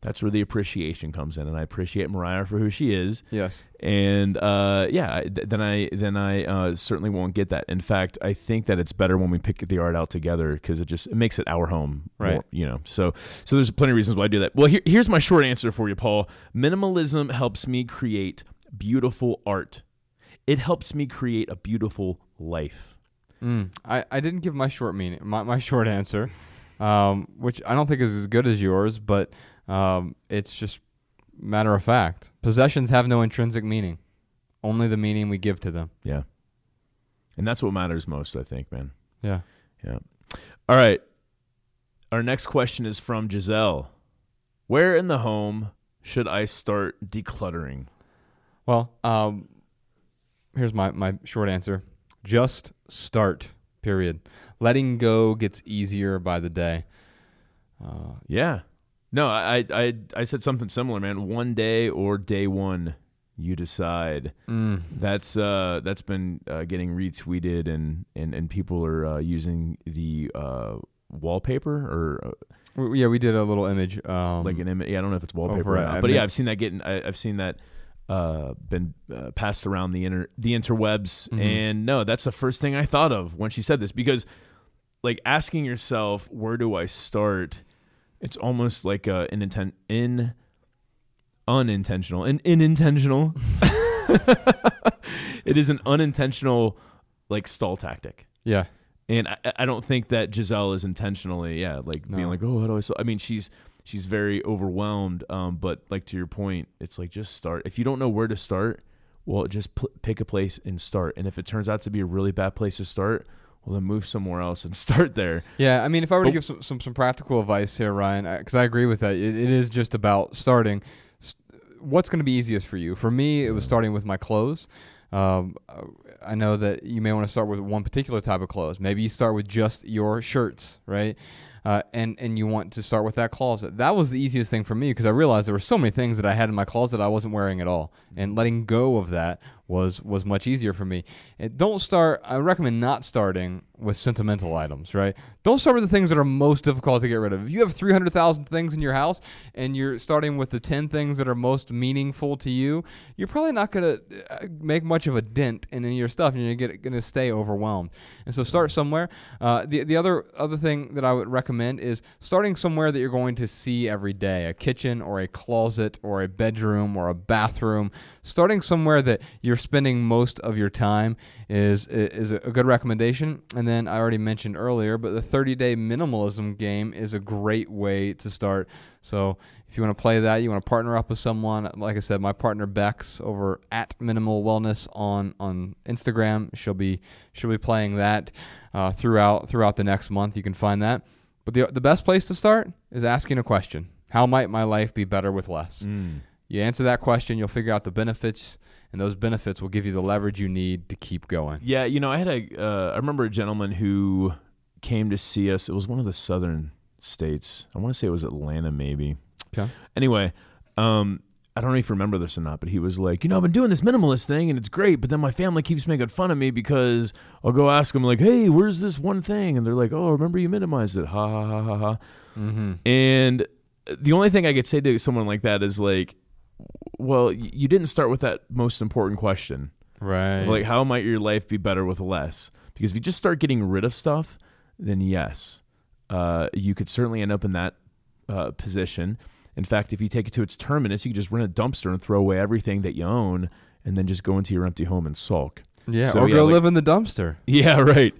the appreciation comes in, and I appreciate Mariah for who she is. Yes. And then I certainly won't get that. In fact, I think that it's better when we pick the art out together, because it makes it our home. Right. More, So there's plenty of reasons why I do that. Well, here's my short answer for you, Paul. Minimalism helps me create beautiful art. It helps me create a beautiful life. I didn't give my short meaning, my short answer, which I don't think is as good as yours, but it's just matter of fact. Possessions have no intrinsic meaning, only the meaning we give to them. Yeah. And that's what matters most, I think, man. Yeah. Yeah. All right. Our next question is from Giselle. Where in the home should I start decluttering? Well, here's my short answer. Just start, period. Letting go gets easier by the day. Yeah. No, I said something similar, man. One day or day one, you decide. That's been getting retweeted, and people are using the wallpaper or we did a little image, like an image. Yeah, I don't know if it's wallpaper or not, but yeah, I've seen that been passed around the interwebs, and no, that's the first thing I thought of when she said this, because like asking yourself, where do I start? It's almost like unintentional. It is an unintentional like stall tactic. Yeah. And I don't think that Giselle is intentionally, being like, oh, how do I start? I mean, she's very overwhelmed. But like to your point, it's like, just start. If you don't know where to start, well, just pick a place and start. And if it turns out to be a really bad place to start, well, then move somewhere else and start there. Yeah, I mean, if I were to give some practical advice here, Ryan, because I agree with that, it is just about starting. what's going to be easiest for you? For me, it was starting with my clothes. I know that you may want to start with one particular type of clothes. Maybe you start with just your shirts, right? And you want to start with that closet. That was the easiest thing for me because I realized there were so many things that I had in my closet I wasn't wearing at all. And letting go of that was much easier for me. And I recommend not starting with sentimental items, right? Don't start with the things that are most difficult to get rid of. If you have 300,000 things in your house and you're starting with the 10 things that are most meaningful to you, you're probably not going to make much of a dent in any of your stuff, and you're going to stay overwhelmed. And so start somewhere. The other thing that I would recommend is starting somewhere that you're going to see every day, a kitchen or a closet or a bedroom or a bathroom. Starting somewhere that you're spending most of your time is a good recommendation. And then I already mentioned earlier, but the 30-day minimalism game is a great way to start. So if you want to play that, you want to partner up with someone. Like I said, my partner Bex over at Minimal Wellness on Instagram. She'll be playing that throughout the next month. You can find that. But the best place to start is asking a question. How might my life be better with less? You answer that question, you'll figure out the benefits, and those benefits will give you the leverage you need to keep going. Yeah, I remember a gentleman who came to see us. It was one of the southern states. I want to say it was Atlanta, maybe. Okay. Anyway, I don't know if you remember this or not, but he was like, I've been doing this minimalist thing, and it's great, but then my family keeps making fun of me because I'll go ask them, like, hey, where's this one thing? And they're like, oh, remember you minimized it. Ha, ha, ha, ha, ha. Mm-hmm. And the only thing I could say to someone like that is like, well, you didn't start with that most important question. Right. Like, how might your life be better with less? Because if you just start getting rid of stuff, then yes, you could certainly end up in that position. In fact, if you take it to its terminus, you could just rent a dumpster and throw away everything that you own and then just go into your empty home and sulk. Yeah, so, or go live in the dumpster. Yeah, right.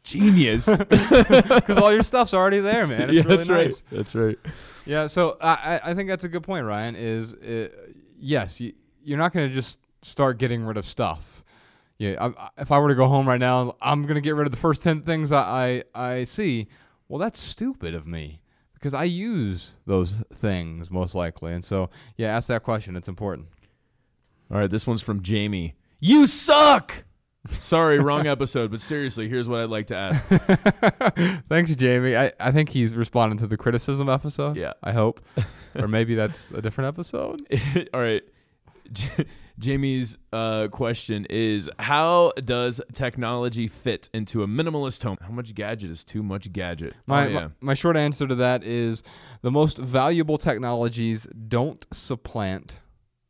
Genius. Because all your stuff's already there, man. It's really that's nice. Right. That's right. Yeah, so I think that's a good point, Ryan, yes, you're not going to just start getting rid of stuff. Yeah, if I were to go home right now, I'm going to get rid of the first 10 things I see. Well, that's stupid of me because I use those things most likely. And so, yeah, ask that question. It's important. All right, this one's from Jamie. You suck! Sorry, wrong episode, but seriously, here's what I'd like to ask. Thanks, Jamie. I think he's responding to the criticism episode. Yeah. I hope. Or maybe that's a different episode. All right. Jamie's question is, how does technology fit into a minimalist home? How much gadget is too much gadget? My short answer to that is the most valuable technologies don't supplant,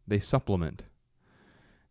they supplement.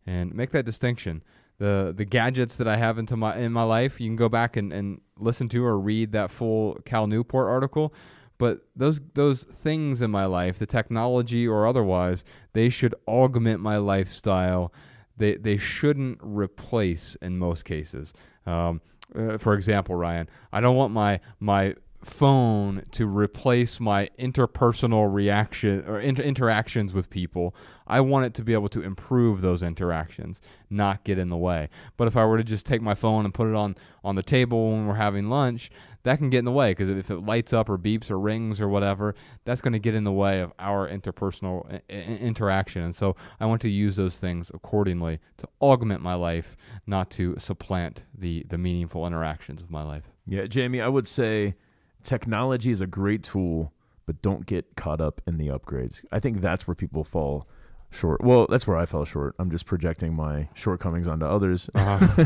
And make that distinction. The gadgets that I have in my life, you can go back and listen to or read that full Cal Newport article. But those things in my life, the technology or otherwise, they should augment my lifestyle. They shouldn't replace in most cases. For example, Ryan, I don't want my phone to replace my interpersonal reaction or interactions with people. I want it to be able to improve those interactions, not get in the way. But if I were to just take my phone and put it on the table when we're having lunch, that can get in the way because if it lights up or beeps or rings or whatever, that's going to get in the way of our interpersonal interaction. And so I want to use those things accordingly to augment my life, not to supplant the meaningful interactions of my life. Yeah, Jamie, I would say technology is a great tool, but don't get caught up in the upgrades. I think that's where people fall short. Well, that's where I fell short. I'm just projecting my shortcomings onto others. Uh-huh.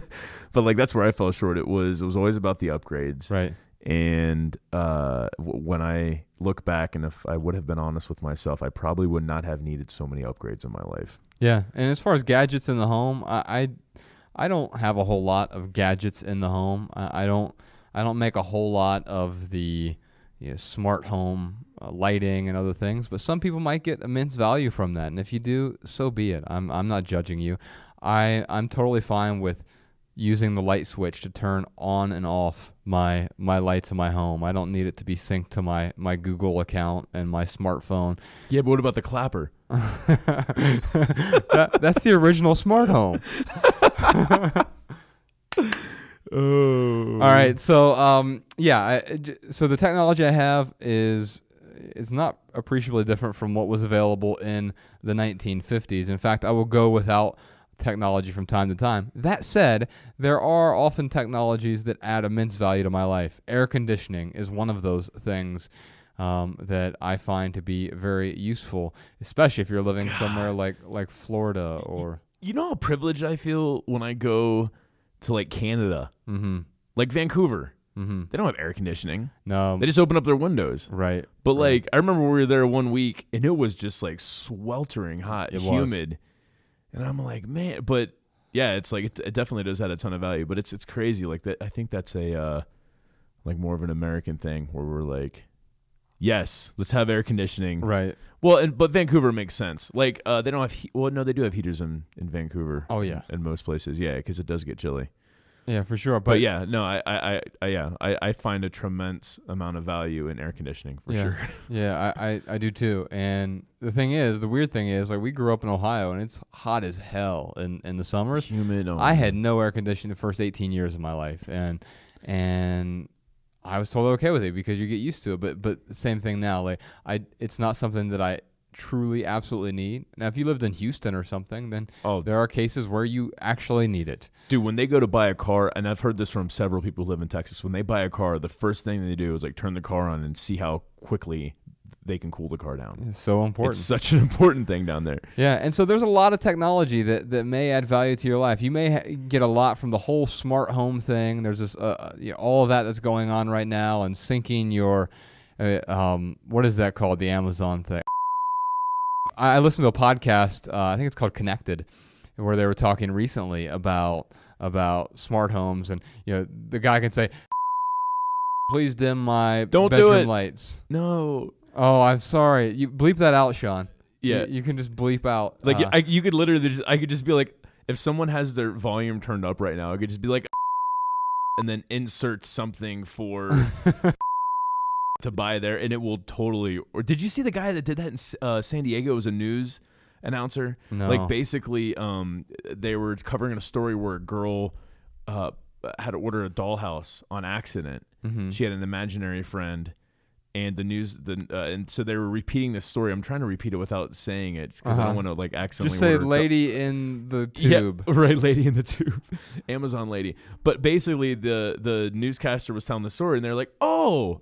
But like that's where I fell short. It was always about the upgrades. Right. And when I look back, and if I would have been honest with myself, I probably would not have needed so many upgrades in my life. Yeah, and as far as gadgets in the home, I don't have a whole lot of gadgets in the home. I don't make a whole lot of the smart home lighting and other things, but some people might get immense value from that, and if you do, so be it. I'm not judging you. I'm totally fine with using the light switch to turn on and off my lights in my home. I don't need it to be synced to my Google account and my smartphone. Yeah, but what about the clapper? That's the original smart home. Oh. All right. So, so the technology I have is it's not appreciably different from what was available in the 1950s. In fact, I will go without technology from time to time. That said, there are often technologies that add immense value to my life. Air conditioning is one of those things that I find to be very useful, especially if you're living somewhere like Florida or... You know how privileged I feel when I go to like Canada, like Vancouver. They don't have air conditioning. No, they just open up their windows. Right. But like, I remember we were there one week and it was just like sweltering hot, humid, and I'm like, man. But yeah, it's like it definitely does add a ton of value. But it's crazy. Like that, I think that's a like more of an American thing where we're like, yes, let's have air conditioning. Right. Well, but Vancouver makes sense. Like they don't have. Well, no, they do have heaters in Vancouver. Oh yeah. In most places, yeah, because it does get chilly. Yeah, for sure. But yeah, no, I find a tremendous amount of value in air conditioning for sure. Yeah, I do too. And the weird thing is, like, we grew up in Ohio and it's hot as hell in the summers. Humid. I had no air conditioning the first 18 years of my life, and I was totally okay with it because you get used to it. But same thing now. Like, it's not something that I truly absolutely need. Now, if you lived in Houston or something, then there are cases where you actually need it. Dude, when they go to buy a car, and I've heard this from several people who live in Texas, when they buy a car, the first thing they do is like turn the car on and see how quickly they can cool the car down. It's so important. It's such an important thing down there. Yeah, and so there's a lot of technology that may add value to your life. You may get a lot from the whole smart home thing. There's this all of that's going on right now, and syncing your what is that called? The Amazon thing. I listened to a podcast, I think it's called Connected, where they were talking recently about smart homes, and the guy can say, "Please dim my bedroom lights." No. Oh, I'm sorry. You bleep that out, Sean. Yeah. You can just bleep out. Like you could literally I could just be like, if someone has their volume turned up right now, I could just be like, and then insert something for to buy there, and it will totally. Or did you see the guy that did that in San Diego? It was a news announcer. No. Like basically, they were covering a story where a girl had to order a dollhouse on accident. She had an imaginary friend, and and so they were repeating this story. I'm trying to repeat it without saying it because I don't want to like accidentally. Just say "lady in the tube." Yeah, right, lady in the tube, Amazon lady. But basically, the newscaster was telling the story, and they're like, "Oh,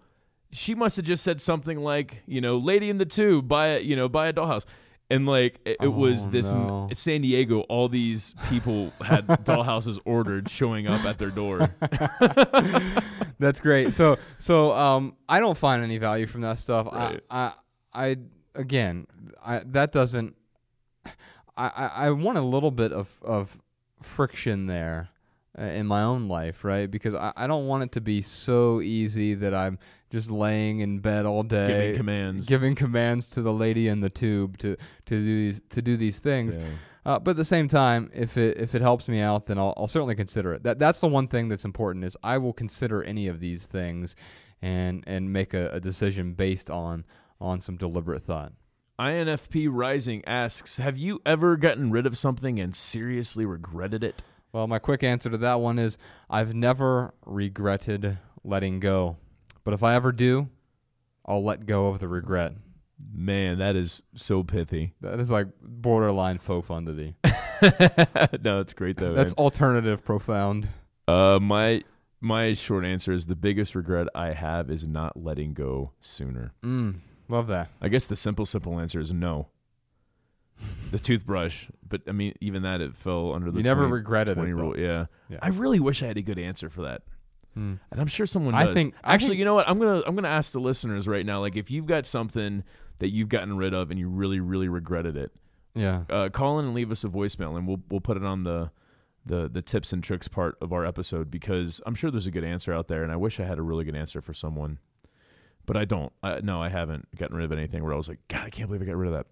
she must have just said something like, lady in the tube, buy a dollhouse." And like it was this San Diego, all these people had dollhouses ordered showing up at their door. That's great. So I don't find any value from that stuff. Right. I want a little bit of friction there in my own life, right? Because I don't want it to be so easy that I'm just laying in bed all day, giving commands to the lady in the tube to do these things. Yeah. But at the same time, if it helps me out, then I'll certainly consider it. That's the one thing that's important is I will consider any of these things and make a decision based on some deliberate thought. INFP Rising asks, have you ever gotten rid of something and seriously regretted it? Well, my quick answer to that one is I've never regretted letting go. But if I ever do, I'll let go of the regret. Man, that is so pithy. That is like borderline profundity. No, it's great though. That's alternative profound. My short answer is the biggest regret I have is not letting go sooner. Love that. I guess the simple answer is no. The toothbrush, but I mean, even that, it fell under the you never regretted 20 it, rule. Yeah. I really wish I had a good answer for that. And I'm sure someone does. I think, you know what? I'm gonna ask the listeners right now. Like, if you've got something that you've gotten rid of and you really, really regretted it, call in and leave us a voicemail, and we'll put it on the tips and tricks part of our episode, because I'm sure there's a good answer out there, and I wish I had a really good answer for someone, but I don't. No, I haven't gotten rid of anything where I was like, God, I can't believe I got rid of that.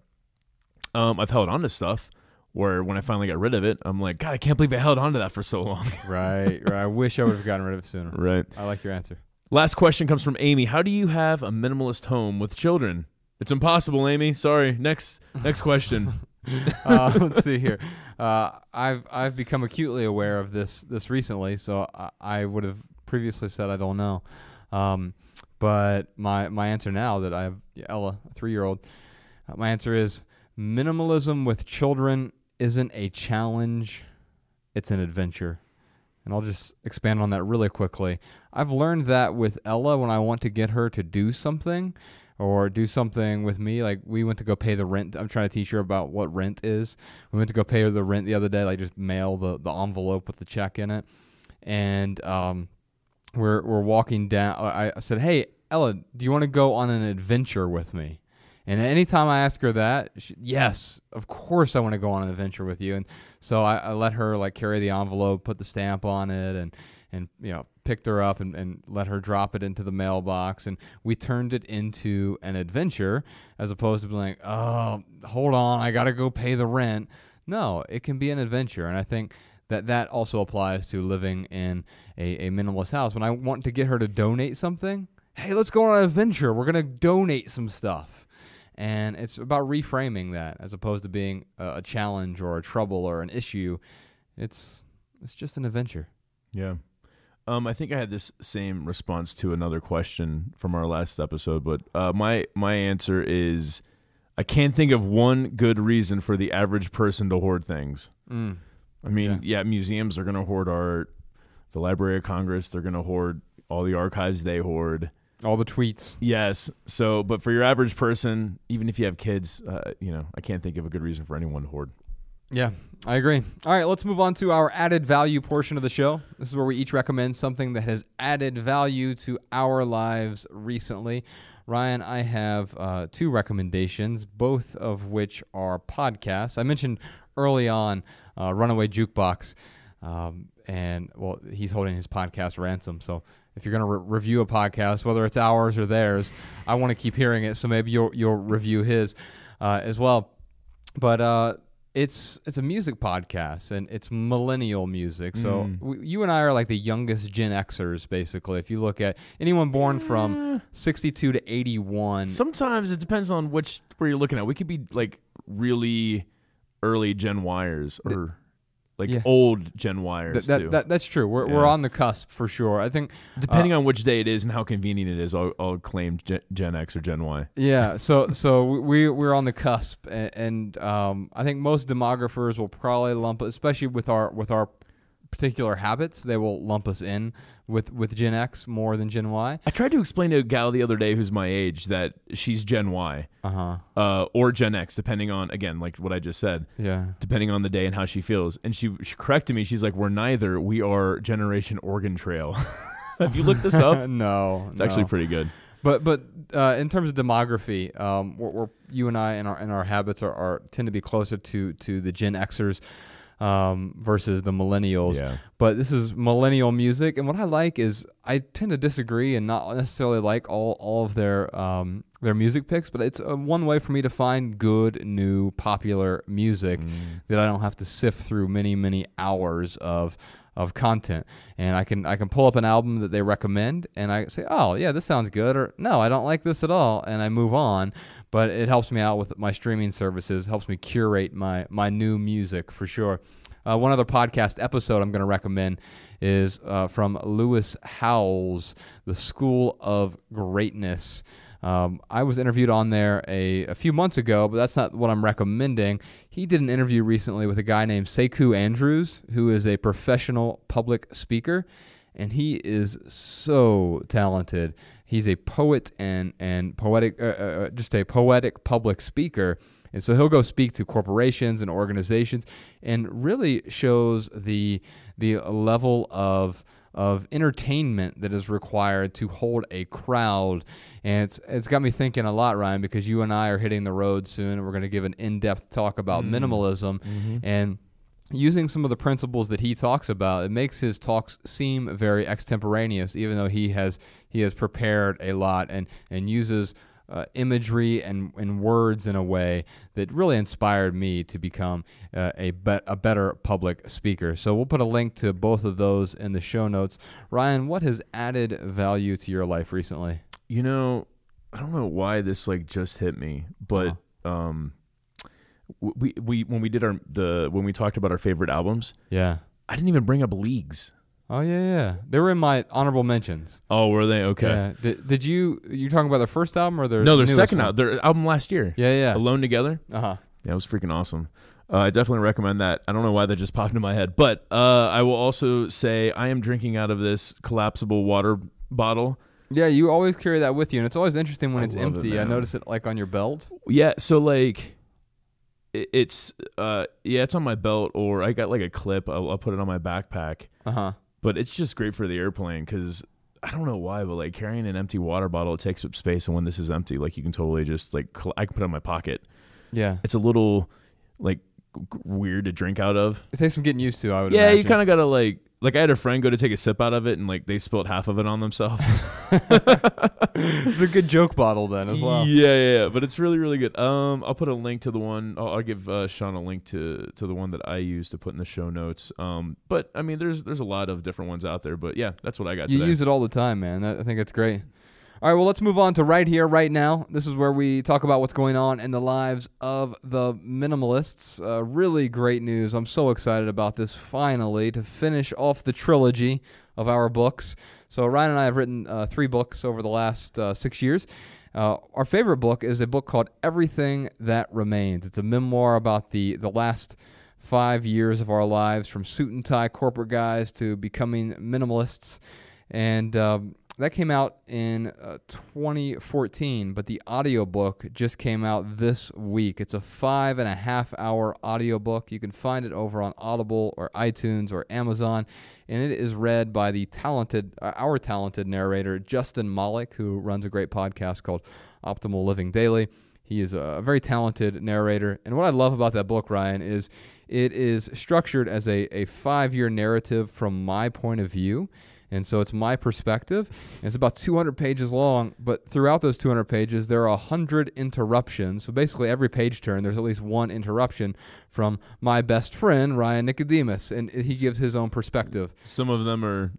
I've held on to stuff where when I finally got rid of it, I'm like, God, I can't believe I held on to that for so long. Right. I wish I would have gotten rid of it sooner. Right. I like your answer. Last question comes from Amy. How do you have a minimalist home with children? It's impossible, Amy. Sorry. Next question. Let's see here. I've become acutely aware of this recently, so I would have previously said I don't know. But my answer now that I have Ella, a 3-year-old, my answer is minimalism with children isn't a challenge, it's an adventure. And I'll just expand on that really quickly. I've learned that with Ella when I want to get her to do something or do something with me. Like we went to go pay the rent. I'm trying to teach her about what rent is. We went to go pay her the rent the other day, like just mail the envelope with the check in it. And we're walking down. I said, hey, Ella, do you want to go on an adventure with me? And anytime I ask her that, yes, of course I want to go on an adventure with you. And so I let her like carry the envelope, put the stamp on it, and picked her up and let her drop it into the mailbox. And we turned it into an adventure as opposed to being like, oh, hold on, I got to go pay the rent. No, it can be an adventure. And I think that also applies to living in a minimalist house. When I want to get her to donate something, hey, let's go on an adventure. We're going to donate some stuff. And it's about reframing that as opposed to being a challenge or a trouble or an issue. It's just an adventure. Yeah. I think I had this same response to another question from our last episode, but my answer is I can't think of one good reason for the average person to hoard things. I mean, yeah, museums are going to hoard art. The Library of Congress, they're going to hoard all the archives they hoard. All the tweets. Yes. So, but for your average person, even if you have kids, I can't think of a good reason for anyone to hoard. Yeah, I agree. All right, let's move on to our added value portion of the show. This is where we each recommend something that has added value to our lives recently. Ryan, I have 2 recommendations, both of which are podcasts. I mentioned early on Runaway Jukebox, and, well, he's holding his podcast ransom, so if you're going to review a podcast, whether it's ours or theirs, I want to keep hearing it, so maybe you'll review his as well. But it's a music podcast, and it's millennial music. So you and I are like the youngest Gen Xers, basically. If you look at anyone born from 62 to 81. Sometimes it depends on where you're looking at. We could be like really early Gen Yers or old Gen Yers too. That's true. We're on the cusp for sure. I think depending on which day it is and how convenient it is, I'll claim Gen X or Gen Y. Yeah. So we're on the cusp, and I think most demographers will probably lump, especially with our particular habits, they will lump us in with Gen X more than Gen Y. I tried to explain to a gal the other day who's my age that she's Gen Y or Gen X, depending on, again, like what I just said, depending on the day and how she feels. And she corrected me. She's like, we're neither. We are Generation Oregon Trail. Have you looked this up? No. It's actually pretty good. But in terms of demography, you and I and our habits tend to be closer to the Gen Xers versus the millennials. Yeah. But this is millennial music, and what I like is I tend to disagree and not necessarily like all of their music picks, but it's one way for me to find good, new, popular music that I don't have to sift through many hours of content. And I can pull up an album that they recommend, and I say, oh, yeah, this sounds good, or no, I don't like this at all, and I move on. But it helps me out with my streaming services, helps me curate my new music for sure. One other podcast episode I'm going to recommend is from Lewis Howes, The School of Greatness. I was interviewed on there a few months ago, but that's not what I'm recommending. He did an interview recently with a guy named Sekou Andrews, who is a professional public speaker, and he is so talented. He's a poet and poetic, just a poetic public speaker. And so he'll go speak to corporations and organizations and really shows the level of entertainment that is required to hold a crowd. And it's got me thinking a lot, Ryan, because you and I are hitting the road soon, and we're going to give an in-depth talk about minimalism. And using some of the principles that he talks about, it makes his talks seem very extemporaneous, even though he has prepared a lot and uses imagery and words in a way that really inspired me to become a better public speaker. So we'll put a link to both of those in the show notes. Ryan, what has added value to your life recently? I don't know why this just hit me, but we when we did when we talked about our favorite albums, I didn't even bring up Leagues. Oh, yeah. They were in my honorable mentions. Oh, were they? Okay. Yeah. Did you talking about their first album or their No, their newest second one? album. Their album last year. Yeah. Alone Together. Uh-huh. Yeah, it was freaking awesome. I definitely recommend that. I don't know why that just popped into my head. But I will also say I am drinking out of this collapsible water bottle. Yeah, you always carry that with you, and it's always interesting when it's love it, empty. I man. notice it like on your belt. Yeah, so like it's it's on my belt, or I got like a clip. I'll put it on my backpack. Uh-huh. But it's just great for the airplane because I don't know why, but like carrying an empty water bottle, it takes up space. And when this is empty, like you can totally just like I can put it in my pocket. Yeah. It's a little like weird to drink out of. It takes some getting used to, I would Yeah, imagine. you kind of got to like I had a friend go to take a sip out of it and like they spilled half of it on themselves. It's a good joke bottle then as well. Yeah, but it's really, really good. I'll put a link to the one. I'll give Sean a link to the one that I use to put in the show notes. But I mean, there's a lot of different ones out there. But yeah, that's what I got You today. use it all the time, man. I think it's great. All right, well, let's move on to right here, right now. This is where we talk about what's going on in the lives of the minimalists. Really great news. I'm so excited about this finally to finish off the trilogy of our books. So Ryan and I have written 3 books over the last 6 years. Our favorite book is a book called Everything That Remains. It's a memoir about the last 5 years of our lives, from suit and tie corporate guys to becoming minimalists. And that came out in 2014, but the audiobook just came out this week. It's a 5.5-hour audiobook. You can find it over on Audible or iTunes or Amazon, and it is read by our talented narrator, Justin Malik, who runs a great podcast called Optimal Living Daily. He is a very talented narrator, and what I love about that book, Ryan, is it is structured as a 5-year narrative from my point of view. And so it's my perspective. And it's about 200 pages long, but throughout those 200 pages, there are 100 interruptions. So basically every page turn, there's at least one interruption from my best friend, Ryan Nicodemus, and he gives his own perspective. Some of them are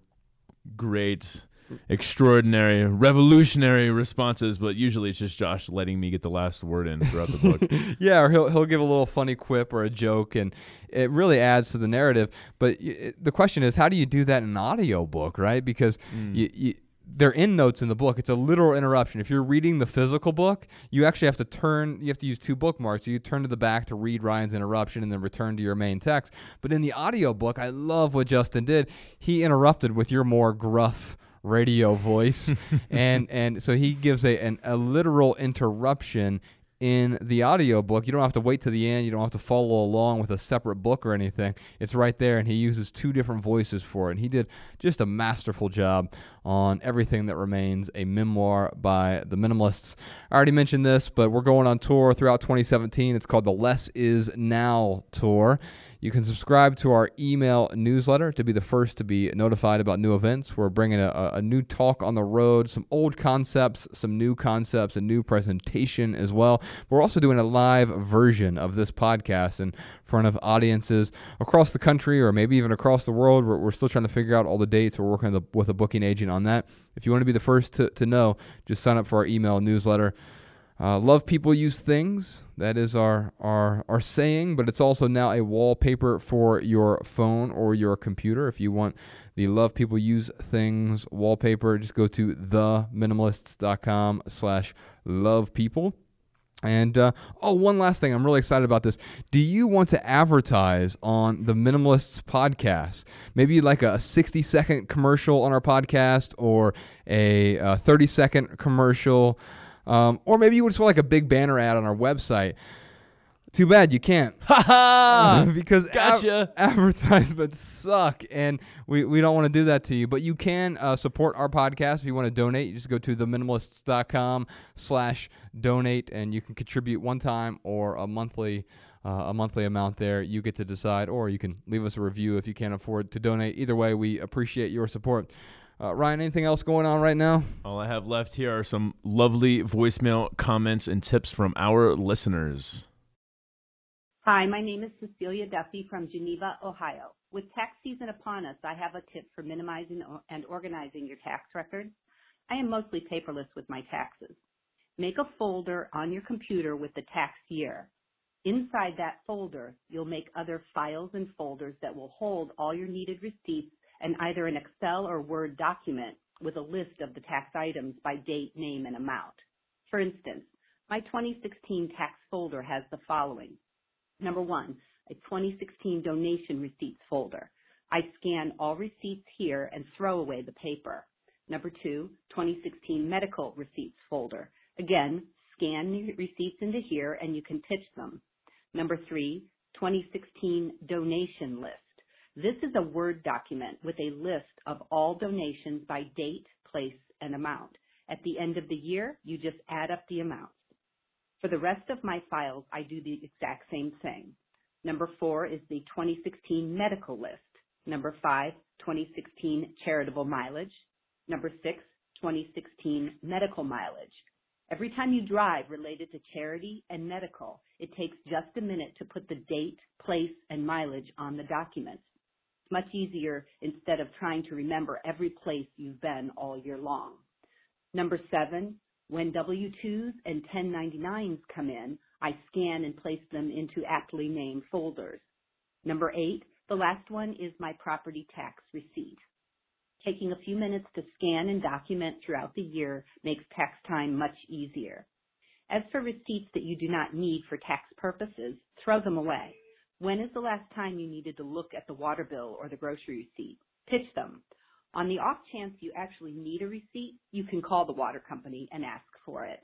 great, extraordinary, revolutionary responses, but usually it's just Josh letting me get the last word in throughout the book. Yeah, or he'll give a little funny quip or a joke, and it really adds to the narrative. But the question is, how do you do that in an audio book, right? Because they're end notes in the book. It's a literal interruption. If you're reading the physical book, you actually have to use 2 bookmarks. So you turn to the back to read Ryan's interruption and then return to your main text. But in the audio book, I love what Justin did. He interrupted with your more gruff radio voice, and so he gives a literal interruption in the audio book. You don't have to wait to the end. You don't have to follow along with a separate book or anything. It's right there, and he uses 2 different voices for it. And he did just a masterful job on Everything That Remains, a memoir by the Minimalists. I already mentioned this, but we're going on tour throughout 2017. It's called the Less Is Now Tour. You can subscribe to our email newsletter to be the first to be notified about new events. We're bringing a new talk on the road, some old concepts, some new concepts, a new presentation as well. We're also doing a live version of this podcast in front of audiences across the country or maybe even across the world. We're still trying to figure out all the dates. We're working with a booking agent on that. If you want to be the first to know, just sign up for our email newsletter. Love people use things. That is our saying, but it's also now a wallpaper for your phone or your computer. If you want the Love People Use Things wallpaper, just go to theminimalists.com/lovepeople. And one last thing. I'm really excited about this. Do you want to advertise on the Minimalists podcast? Maybe like a 60-second commercial on our podcast or a 30-second commercial. Or maybe you would just want like a big banner ad on our website. Too bad you can't. Because Gotcha. Advertisements suck, and we don't want to do that to you. But you can support our podcast if you want to donate. You just go to theminimalists.com/donate, and you can contribute one time or a monthly amount there. You get to decide, or you can leave us a review if you can't afford to donate. Either way, we appreciate your support. Ryan, anything else going on right now? All I have left here are some lovely voicemail comments and tips from our listeners. Hi, my name is Cecilia Duffy from Geneva, Ohio. With tax season upon us, I have a tip for minimizing and organizing your tax records. I am mostly paperless with my taxes. Make a folder on your computer with the tax year. Inside that folder, you'll make other files and folders that will hold all your needed receipts and either an Excel or Word document with a list of the tax items by date, name, and amount. For instance, my 2016 tax folder has the following. Number 1, a 2016 donation receipts folder. I scan all receipts here and throw away the paper. Number 2, 2016 medical receipts folder. Again, scan the receipts into here and you can pitch them. Number 3, 2016 donation list. This is a Word document with a list of all donations by date, place, and amount. At the end of the year, you just add up the amounts. For the rest of my files, I do the exact same thing. Number 4 is the 2016 medical list. Number 5, 2016 charitable mileage. Number 6, 2016 medical mileage. Every time you drive related to charity and medical, it takes just a minute to put the date, place, and mileage on the documents. It's much easier instead of trying to remember every place you've been all year long. Number 7, when W-2s and 1099s come in, I scan and place them into aptly named folders. Number 8, the last one is my property tax receipt. Taking a few minutes to scan and document throughout the year makes tax time much easier. As for receipts that you do not need for tax purposes, throw them away. When is the last time you needed to look at the water bill or the grocery receipt? Pitch them. On the off chance you actually need a receipt, you can call the water company and ask for it.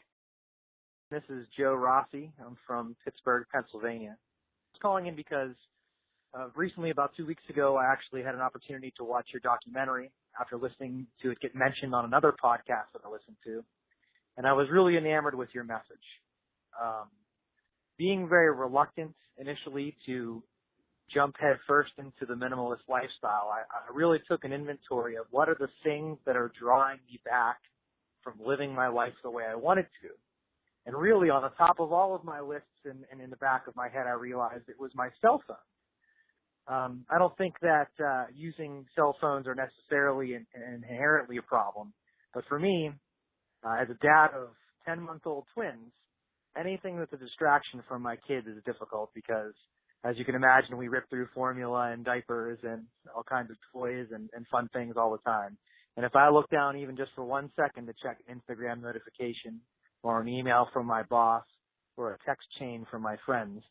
This is Joe Rossi. I'm from Pittsburgh, Pennsylvania. I was calling in because recently, about 2 weeks ago, I actually had an opportunity to watch your documentary after listening to it get mentioned on another podcast that I listened to, and I was really enamored with your message. Being very reluctant initially to jump head first into the minimalist lifestyle, I really took an inventory of what are the things that are drawing me back from living my life the way I wanted to. And really, on the top of all of my lists and in the back of my head, I realized it was my cell phone. I don't think that using cell phones are necessarily inherently a problem. But for me, as a dad of 10-month-old twins, anything that's a distraction from my kids is difficult because, as you can imagine, we rip through formula and diapers and all kinds of toys and fun things all the time. And if I look down even just for 1 second to check an Instagram notification or an email from my boss or a text chain from my friends,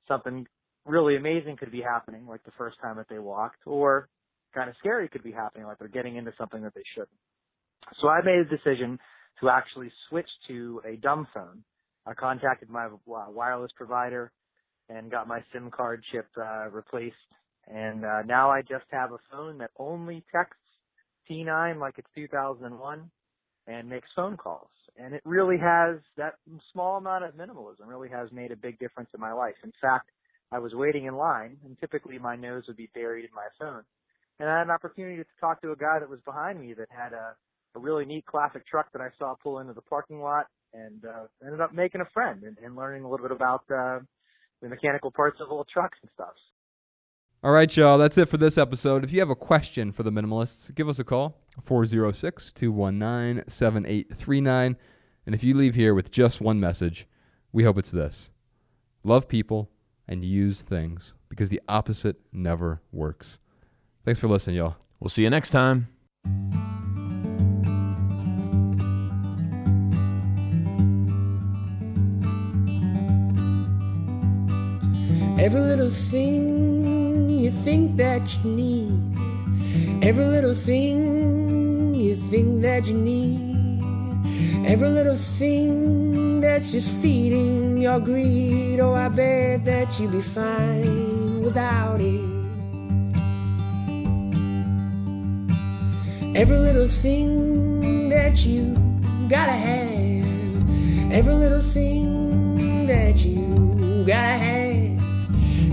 something really amazing could be happening, like the first time that they walked, or kind of scary could be happening, like they're getting into something that they shouldn't. So I made a decision to actually switch to a dumb phone. I contacted my wireless provider and got my SIM card chip replaced, and now I just have a phone that only texts T9 like it's 2001 and makes phone calls. And it really has, that small amount of minimalism really has made a big difference in my life. In fact, I was waiting in line, and typically my nose would be buried in my phone. And I had an opportunity to talk to a guy that was behind me that had a really neat classic truck that I saw pull into the parking lot, and ended up making a friend and learning a little bit about the mechanical parts of old trucks and stuff. All right, y'all, that's it for this episode. If you have a question for the Minimalists, give us a call, 406-219-7839. And if you leave here with just one message, we hope it's this: love people and use things, because the opposite never works. Thanks for listening, y'all. We'll see you next time. Every little thing you think that you need, every little thing you think that you need, every little thing that's just feeding your greed. Oh, I bet that you'd be fine without it. Every little thing that you gotta have, every little thing that you gotta have,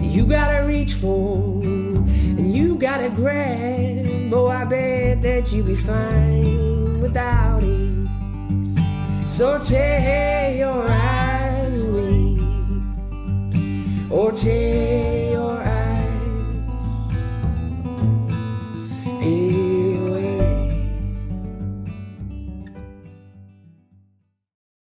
you gotta reach for and you gotta grab. Oh, I bet that you'd be fine without it. So tear your eyes away, or tear